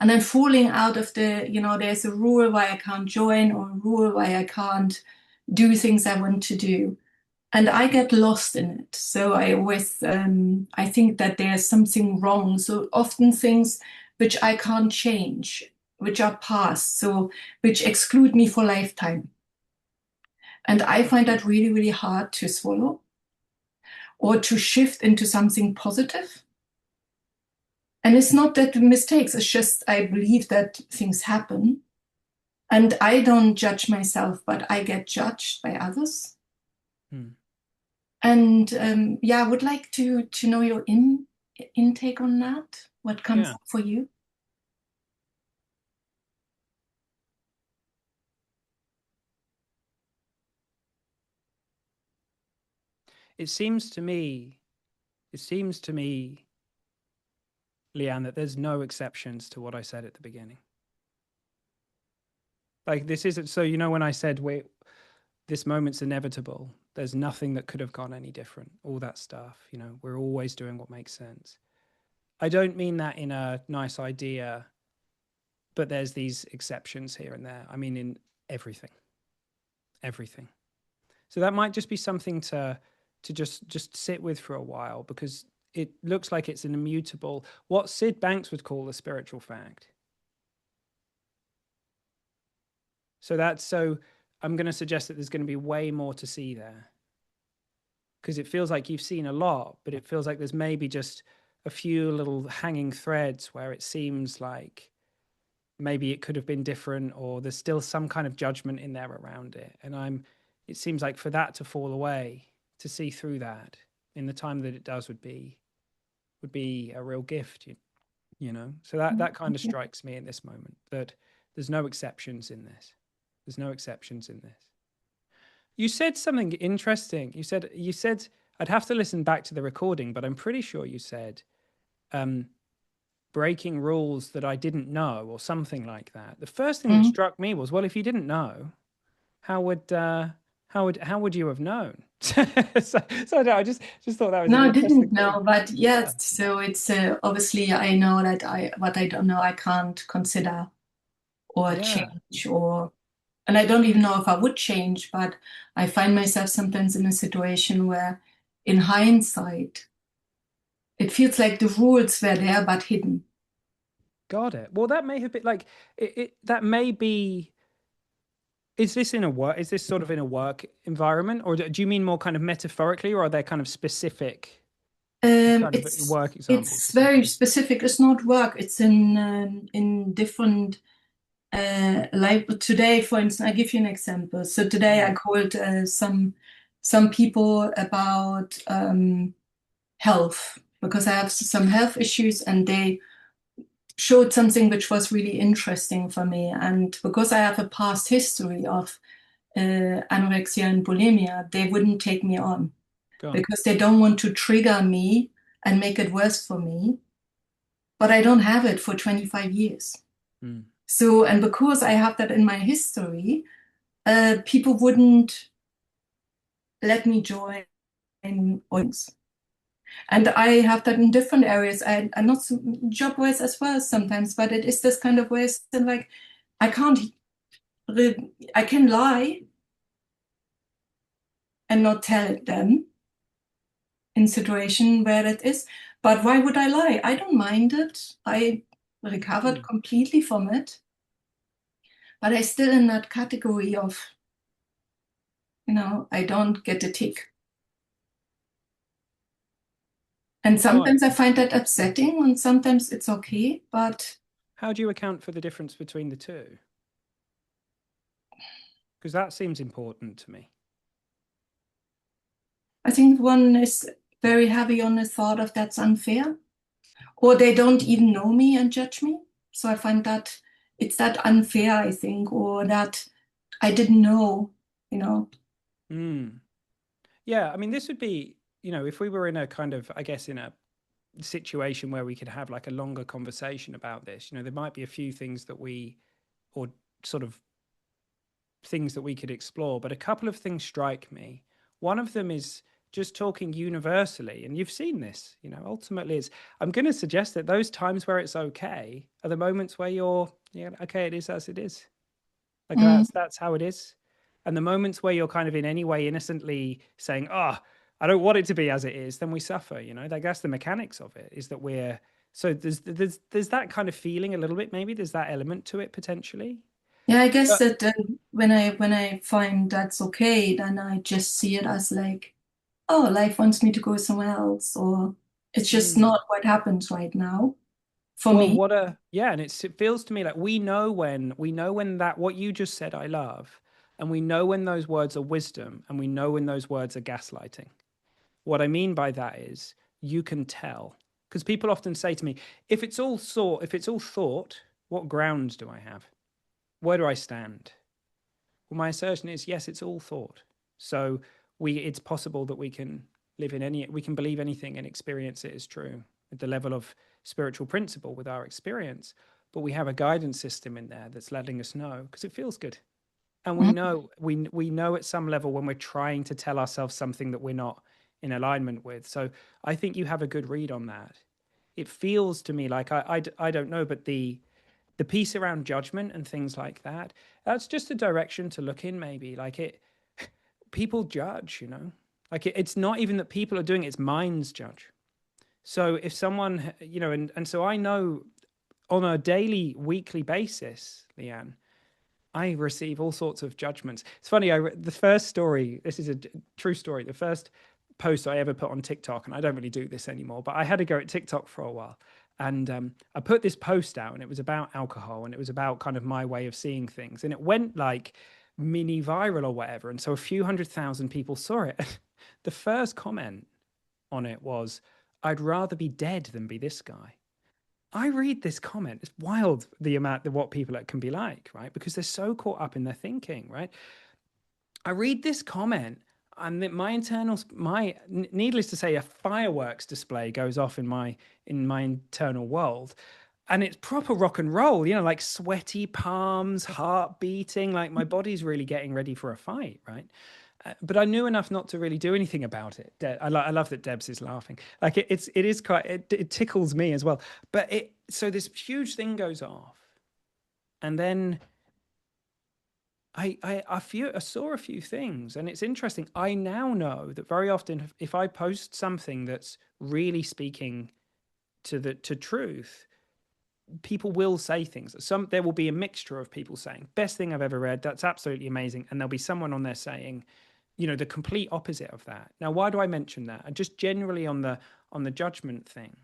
And then falling out of there's a rule why I can't join or a rule why I can't do things I want to do. And I get lost in it. So I always, I think that there's something wrong. So often things which I can't change, which are past, so which exclude me for lifetime. And I find that really, really hard to swallow or to shift into something positive. And it's not that mistakes, it's just I believe that things happen. And I don't judge myself, but I get judged by others. And I would like to know your intake on that. What comes up for you? It seems to me, Leanne, that there's no exceptions to what I said at the beginning. Like, this isn't, so, when I said, this moment's inevitable, there's nothing that could have gone any different, all that stuff, we're always doing what makes sense. I don't mean that in a nice idea, but there's these exceptions here and there. I mean, in everything. So that might just be something to just sit with for a while, because it looks like it's an immutable, what Sid Banks would call a spiritual fact. So I'm going to suggest that there's going to be way more to see there, because it feels like you've seen a lot, but it feels like there's maybe just a few little hanging threads where it seems like maybe it could have been different, or there's still some kind of judgment in there around it. And it seems like for that to fall away, to see through that in the time that it does would be a real gift, So that kind of strikes me in this moment, that there's no exceptions in this. There's no exceptions in this. You said something interesting. You said I'd have to listen back to the recording, but I'm pretty sure you said breaking rules that I didn't know, or something like that. The first thing that struck me was, well, if you didn't know, how would you have known I just thought that was No, an I interesting didn't thing. know, but yes, so it's obviously I know that what I don't know I can't consider or Yeah. change and I don't even know if I would change, but I find myself sometimes in a situation where in hindsight it feels like the rules were there but hidden. Got it. Well, that may have been like that may be. Is this in a work? Is this sort of in a work environment, or do you mean more kind of metaphorically, or are there kind of specific kind of work examples It's or very something? specific. It's not work. It's in different like today, for instance, I give you an example. So today I called some people about health because I have some health issues, and they showed something which was really interesting for me. And because I have a past history of anorexia and bulimia, they wouldn't take me on because they don't want to trigger me and make it worse for me. But I don't have it for 25 years. So, and because I have that in my history, people wouldn't let me join audience. And I have that in different areas, and not job wise as well sometimes, but it is this kind of ways that like I can't, I can lie and not tell them in situation where it is. But why would I lie? I don't mind it. I recovered completely from it, but I still in that category of, I don't get a tick. And sometimes I find that upsetting, and sometimes it's okay, but how do you account for the difference between the two? Because that seems important to me. I think one is very heavy on the thought of that's unfair, or they don't even know me and judge me. So I find that it's that unfair, I think, or that I didn't know, Yeah, I mean, this would be, if we were in a kind of, I guess, in a situation where we could have like a longer conversation about this, there might be a few things that or sort of things that we could explore, but a couple of things strike me. One of them is just talking universally, and you've seen this, ultimately I'm going to suggest that those times where it's okay are the moments where okay, it is as it is. Like that's how it is. And the moments where you're kind of in any way innocently saying, oh, I don't want it to be as it is, then we suffer, like that's the mechanics of it, is that there's that kind of feeling a little bit, maybe there's that element to it potentially. Yeah, I guess that when I find that's okay, then I just see it as like, oh, life wants me to go somewhere else, or it's just not what happens right now for me. And it feels to me like we know when that what you just said, I love, and we know when those words are wisdom, and we know when those words are gaslighting. What I mean by that is you can tell, because people often say to me, if it's all thought, what grounds do I have? Where do I stand? Well, my assertion is yes, it's all thought. So it's possible that we can we can believe anything and experience it as true at the level of spiritual principle with our experience. But we have a guidance system in there that's letting us know because it feels good. And we know we know at some level when we're trying to tell ourselves something that we're not in alignment with. So I think you have a good read on that. It feels to me like I don't know, but the piece around judgment and things like that, that's just a direction to look in, maybe. Like people judge, like it's not even that people are doing it, it's minds judge. So if someone, and so I know on a daily, weekly basis, Leanne, I receive all sorts of judgments. It's funny, the first story, this is a true story, the first post I ever put on TikTok, and I don't really do this anymore, but I had to go at TikTok for a while. And I put this post out, and it was about alcohol, and it was about kind of my way of seeing things. And it went like mini viral or whatever. And so a few 100,000 people saw it. The first comment on it was, I'd rather be dead than be this guy. I read this comment. It's wild the amount of what people can be like, right? Because they're so caught up in their thinking, right? I read this comment, and needless to say, a fireworks display goes off in my internal world, and it's proper rock and roll, like sweaty palms, heart beating, like my body's really getting ready for a fight, right? but I knew enough not to really do anything about it. I love that Debs is laughing. Like it is quite, it tickles me as well. But so this huge thing goes off, and then I saw a few things, and it's interesting. I now know that very often, if I post something that's really speaking to truth, people will say things. There will be a mixture of people saying, "Best thing I've ever read. That's absolutely amazing," and there'll be someone on there saying, the complete opposite of that. Now, why do I mention that? And just generally on the judgment thing,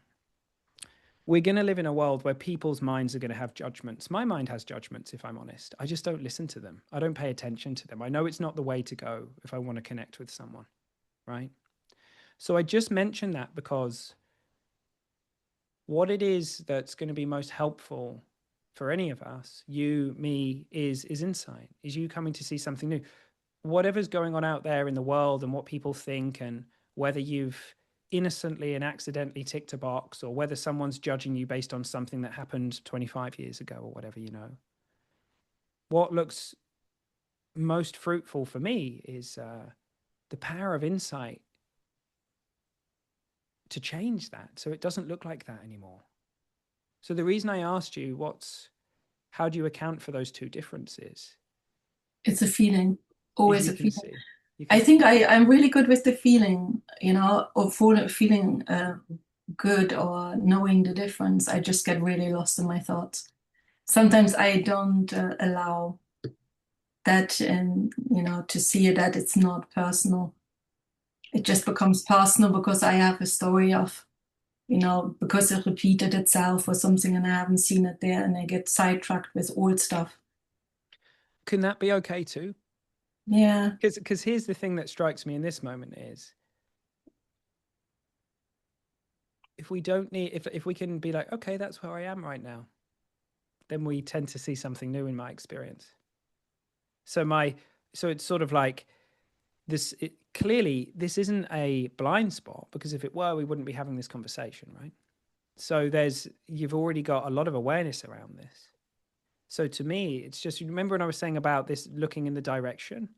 we're going to live in a world where people's minds are going to have judgments. My mind has judgments, if I'm honest. I just don't listen to them. I don't pay attention to them. I know it's not the way to go if I want to connect with someone, right? So I just mention that because what it is that's going to be most helpful for any of us, you, me, is insight, is you coming to see something new. Whatever's going on out there in the world and what people think, and whether you've innocently and accidentally ticked a box, or whether someone's judging you based on something that happened 25 years ago or whatever, what looks most fruitful for me is the power of insight to change that so it doesn't look like that anymore. So the reason I asked you how do you account for those two differences? It's a feeling, always a feeling. I See. think I'm really good with the feeling, or feeling good or knowing the difference. I just get really lost in my thoughts. Sometimes I don't allow that, and to see that it's not personal. It just becomes personal because I have a story of, because it repeated itself or something and I haven't seen it there, and I get sidetracked with old stuff. Can that be okay too? Yeah. Because here's the thing that strikes me in this moment is, if we don't need, if we can be like, okay, that's where I am right now, then we tend to see something new in my experience. So it's sort of like this, clearly this isn't a blind spot, because if it were, we wouldn't be having this conversation, right? So you've already got a lot of awareness around this. So to me, it's just, you remember when I was saying about this looking in the direction,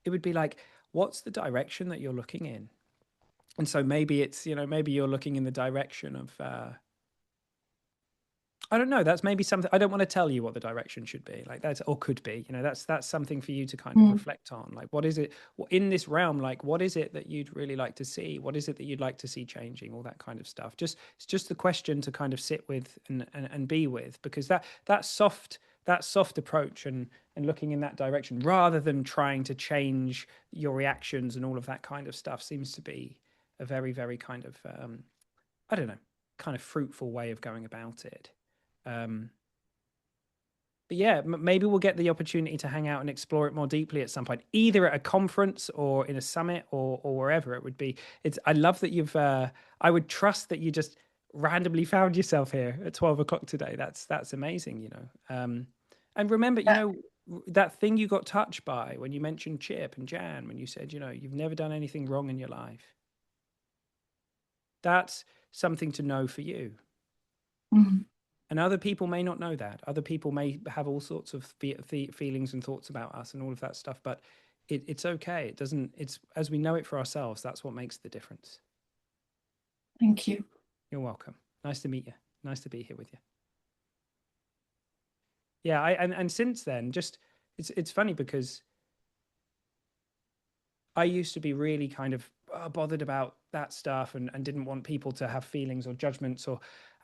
it would be like, what's the direction that you're looking in? And so maybe it's, maybe you're looking in the direction of, I don't know. That's maybe something. I don't want to tell you what the direction should be, like that, or could be. That's something for you to kind of reflect on. Like, what is it in this realm? Like, what is it that you'd really like to see? What is it that you'd like to see changing? All that kind of stuff. It's just the question to kind of sit with and be with, because that soft approach and looking in that direction, rather than trying to change your reactions and all of that kind of stuff, seems to be a very, very kind of I don't know, kind of fruitful way of going about it. But yeah, maybe we'll get the opportunity to hang out and explore it more deeply at some point, either at a conference or in a summit or wherever it would be. I love that you've, I would trust that you just randomly found yourself here at 12 o'clock today. That's amazing, and remember, that thing you got touched by when you mentioned Chip and Jan, when you said, you've never done anything wrong in your life. That's something to know for you. Mm-hmm. And other people may not know that. Other people may have all sorts of feelings and thoughts about us and all of that stuff, but it's okay. It's as we know it for ourselves, that's what makes the difference. Thank you. You're welcome. Nice to meet you. Nice to be here with you. Yeah, and since then, it's funny because I used to be really kind of bothered about that stuff and didn't want people to have feelings or judgments,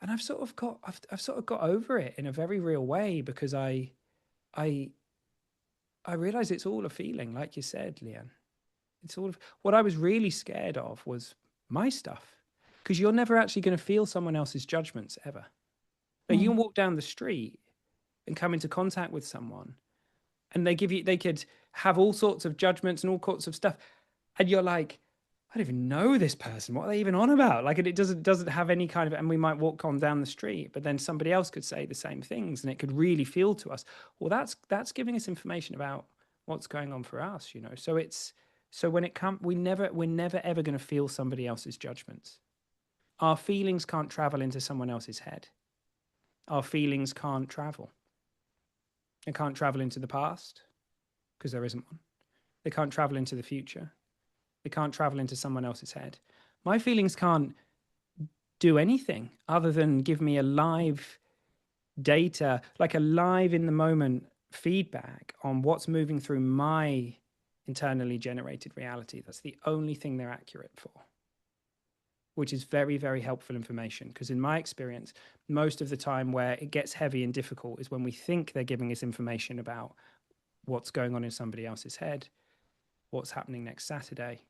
and I've sort of got over it in a very real way, because I realize it's all a feeling, like you said, Leanne. It's all of what I was really scared of was my stuff, because you're never actually going to feel someone else's judgments ever. Now, you can walk down the street and come into contact with someone, and they could have all sorts of judgments and all sorts of stuff, and you're like, I don't even know this person. What are they even on about? Like, it doesn't have any kind of, and we might walk on down the street, but then somebody else could say the same things, and it could really feel to us, well, that's giving us information about what's going on for us, So when we're never ever going to feel somebody else's judgments. Our feelings can't travel into someone else's head. Our feelings can't travel. They can't travel into the past, because there isn't one. They can't travel into the future. They can't travel into someone else's head. My feelings can't do anything other than give me a live data, like a live in the moment feedback on what's moving through my internally generated reality. That's the only thing they're accurate for, which is very, very helpful information. Because in my experience, most of the time where it gets heavy and difficult is when we think they're giving us information about what's going on in somebody else's head, what's happening next Saturday,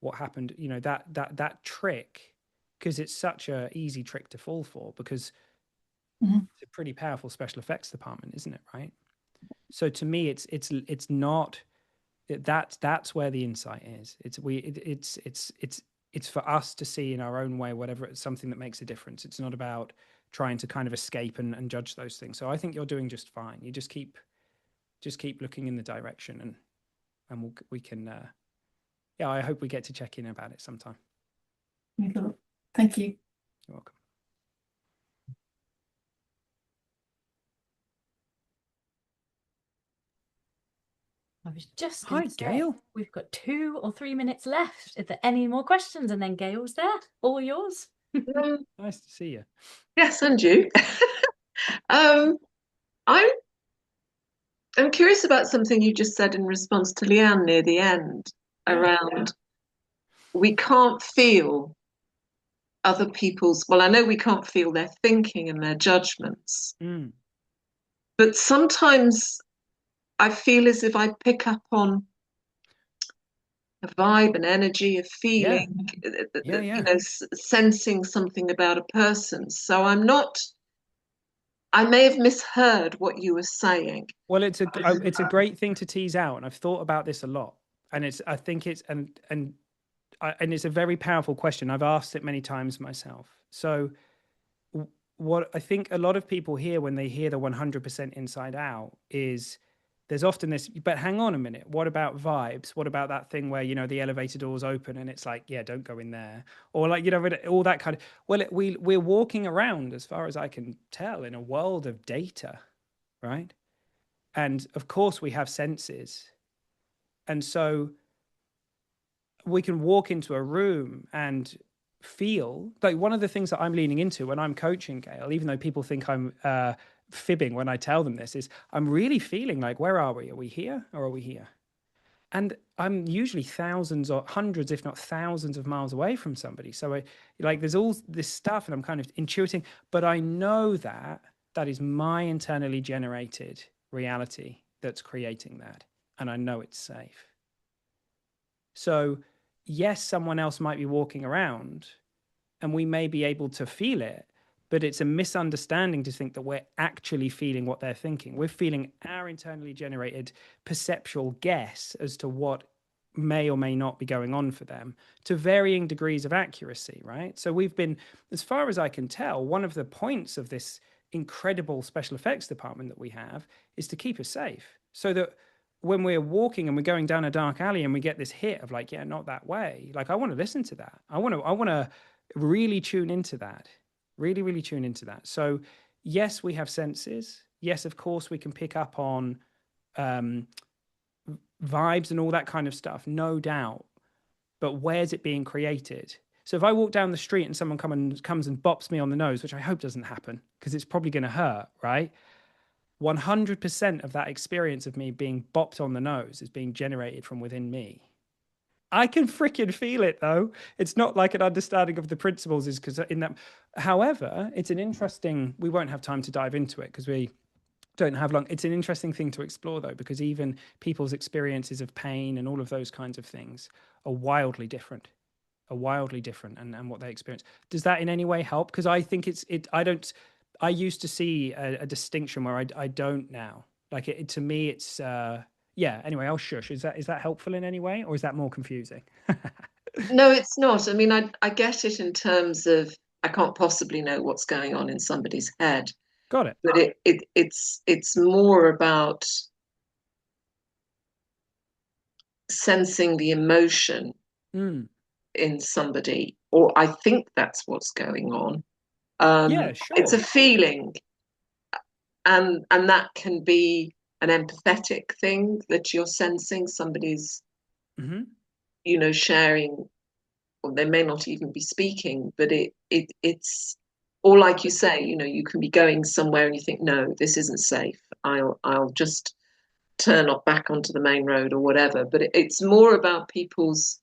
what happened, that trick, because it's such a easy trick to fall for, because it's a pretty powerful special effects department, isn't it? Right. So to me, it's not that's where the insight is. It's for us to see in our own way, whatever, it's something that makes a difference. It's not about trying to kind of escape and judge those things. So I think you're doing just fine. You just keep looking in the direction, and we can yeah, I hope we get to check in about it sometime. Thank you. You're welcome. I was just Hi, going to say, Gail. we've got 2 or 3 minutes left. If there are any more questions, and then Gail's there, all yours. Nice to see you. Yes, and you. I'm curious about something you just said in response to Leanne near the end, around we can't feel other people's, well, I know we can't feel their thinking and their judgments, but sometimes I feel as if I pick up on a vibe, an energy, a feeling, sensing something about a person. So I may have misheard what you were saying. Well, it's a great thing to tease out, and I've thought about this a lot, and I think it's it's a very powerful question. I've asked it many times myself. So what I think a lot of people hear when they hear the 100% inside out is there's often this, but hang on a minute, what about vibes? What about that thing where, the elevator doors open and it's like, yeah, don't go in there. Or like, all that kind of, well, we're walking around, as far as I can tell, in a world of data, right? And of course we have senses. And so we can walk into a room and feel like, one of the things that I'm leaning into when I'm coaching, Gail, even though people think I'm fibbing when I tell them this, is I'm really feeling like, where are we? Are we here or are we here? And I'm usually thousands or hundreds, if not thousands of miles away from somebody. So there's all this stuff and I'm kind of intuiting, but I know that is my internally generated reality that's creating that. And I know it's safe. So yes, someone else might be walking around and we may be able to feel it, but it's a misunderstanding to think that we're actually feeling what they're thinking. We're feeling our internally generated perceptual guess as to what may or may not be going on for them, to varying degrees of accuracy, right? So we've been, as far as I can tell, one of the points of this incredible special effects department that we have is to keep us safe, so that when we're walking and we're going down a dark alley and we get this hit of like, yeah, not that way. Like, I want to listen to that. I want to really tune into that. Really, really tune into that. So yes, we have senses. Yes, of course, we can pick up on vibes and all that kind of stuff, no doubt. But where's it being created? So if I walk down the street and someone comes and bops me on the nose, which I hope doesn't happen because it's probably going to hurt, right? 100% of that experience of me being bopped on the nose is being generated from within me. I can freaking feel it though. It's not like an understanding of the principles is because in that. However, it's an interesting, we won't have time to dive into it because we don't have long. It's an interesting thing to explore though, because even people's experiences of pain and all of those kinds of things are wildly different, and what they experience. Does that in any way help? Because I think I used to see a distinction where I don't now. Like to me, it's yeah. Anyway, I'll shush. Is that helpful in any way, or is that more confusing? No, it's not. I mean, I get it in terms of I can't possibly know what's going on in somebody's head. Got it. But it's more about sensing the emotion in somebody, or I think that's what's going on. Yeah, sure. It's a feeling, and that can be an empathetic thing that you're sensing. Somebody's, you know, sharing, or they may not even be speaking, but it's, or like you say, you know, you can be going somewhere and you think, no, this isn't safe. I'll just turn off back onto the main road or whatever. But it's more about people's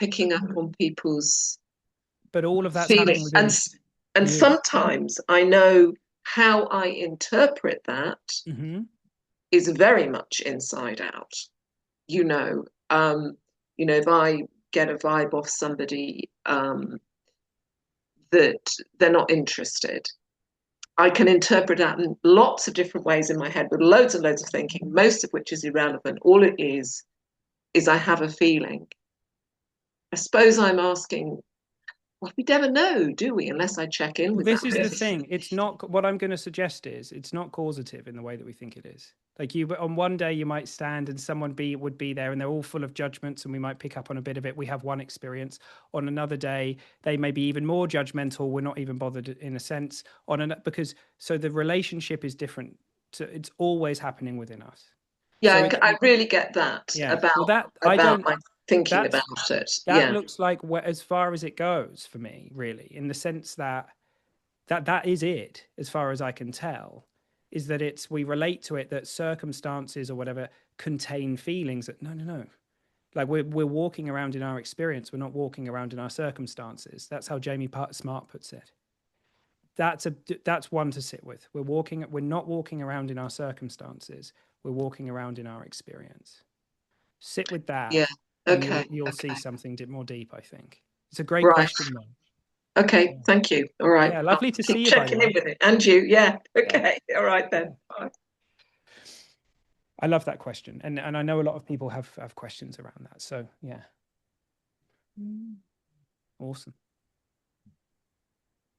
picking up on people's but all of that's feelings. happening And you. sometimes I know how I interpret that is very much inside out. You know, if I get a vibe off somebody that they're not interested, I can interpret that in lots of different ways in my head with loads and loads of thinking, most of which is irrelevant. All it is I have a feeling. I suppose I'm asking, well, we never know, do we? Unless I check in with this that is person. the thing. It's not, what I'm going to suggest is, it's not causative in the way that we think it is. Like on one day you might stand and someone would be there and they're all full of judgments and we might pick up on a bit of it. We have one experience. On another day, they may be even more judgmental. We're not even bothered in a sense so the relationship is different. So it's always happening within us. Yeah, So I really get that about my thinking about it. That looks like as far as it goes for me, really, in the sense that is it, as far as I can tell, is that we relate to it that circumstances or whatever contain feelings that no. Like we're walking around in our experience, we're not walking around in our circumstances. That's how Jamie Smart puts it. That's one to sit with. We're not walking around in our circumstances, we're walking around in our experience. Sit with that. Yeah. Okay. And you'll see something more deep, I think. It's a great Right. question, though. Okay, thank you. All right. Yeah, lovely to see you. Checking in with it. And you, yeah. Okay. Yeah. All right then. Bye. I love that question. And I know a lot of people have questions around that. So yeah. Awesome.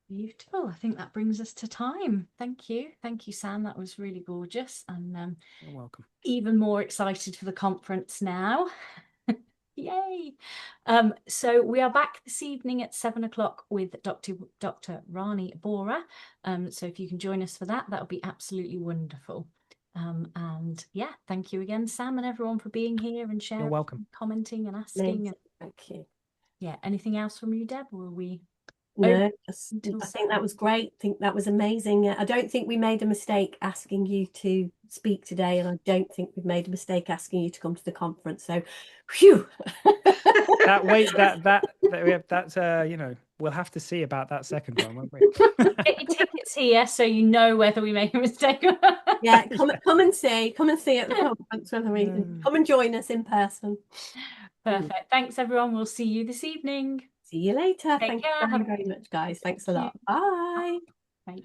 Beautiful. I think that brings us to time. Thank you. Thank you, Sam. That was really gorgeous. And you're welcome. Even more excited for the conference now. Yay. So we are back this evening at 7 o'clock with Dr. Rani Bora. So if you can join us for that, that would be absolutely wonderful. And yeah, thank you again, Sam, and everyone for being here and sharing, you're welcome, commenting and asking. Thank you. Yeah, anything else from you, Deb? Or are we? No, I think that was great. I think that was amazing. I don't think we made a mistake asking you to speak today, and I don't think we've made a mistake asking you to come to the conference. So, phew. That's we'll have to see about that second one, won't we? Get your tickets here so you know whether we make a mistake. Yeah, come and see at the conference whether we come and join us in person. Perfect. Thanks, everyone. We'll see you this evening. See you later. Take care. Thank you very much, guys. Thanks a lot. Bye. Bye.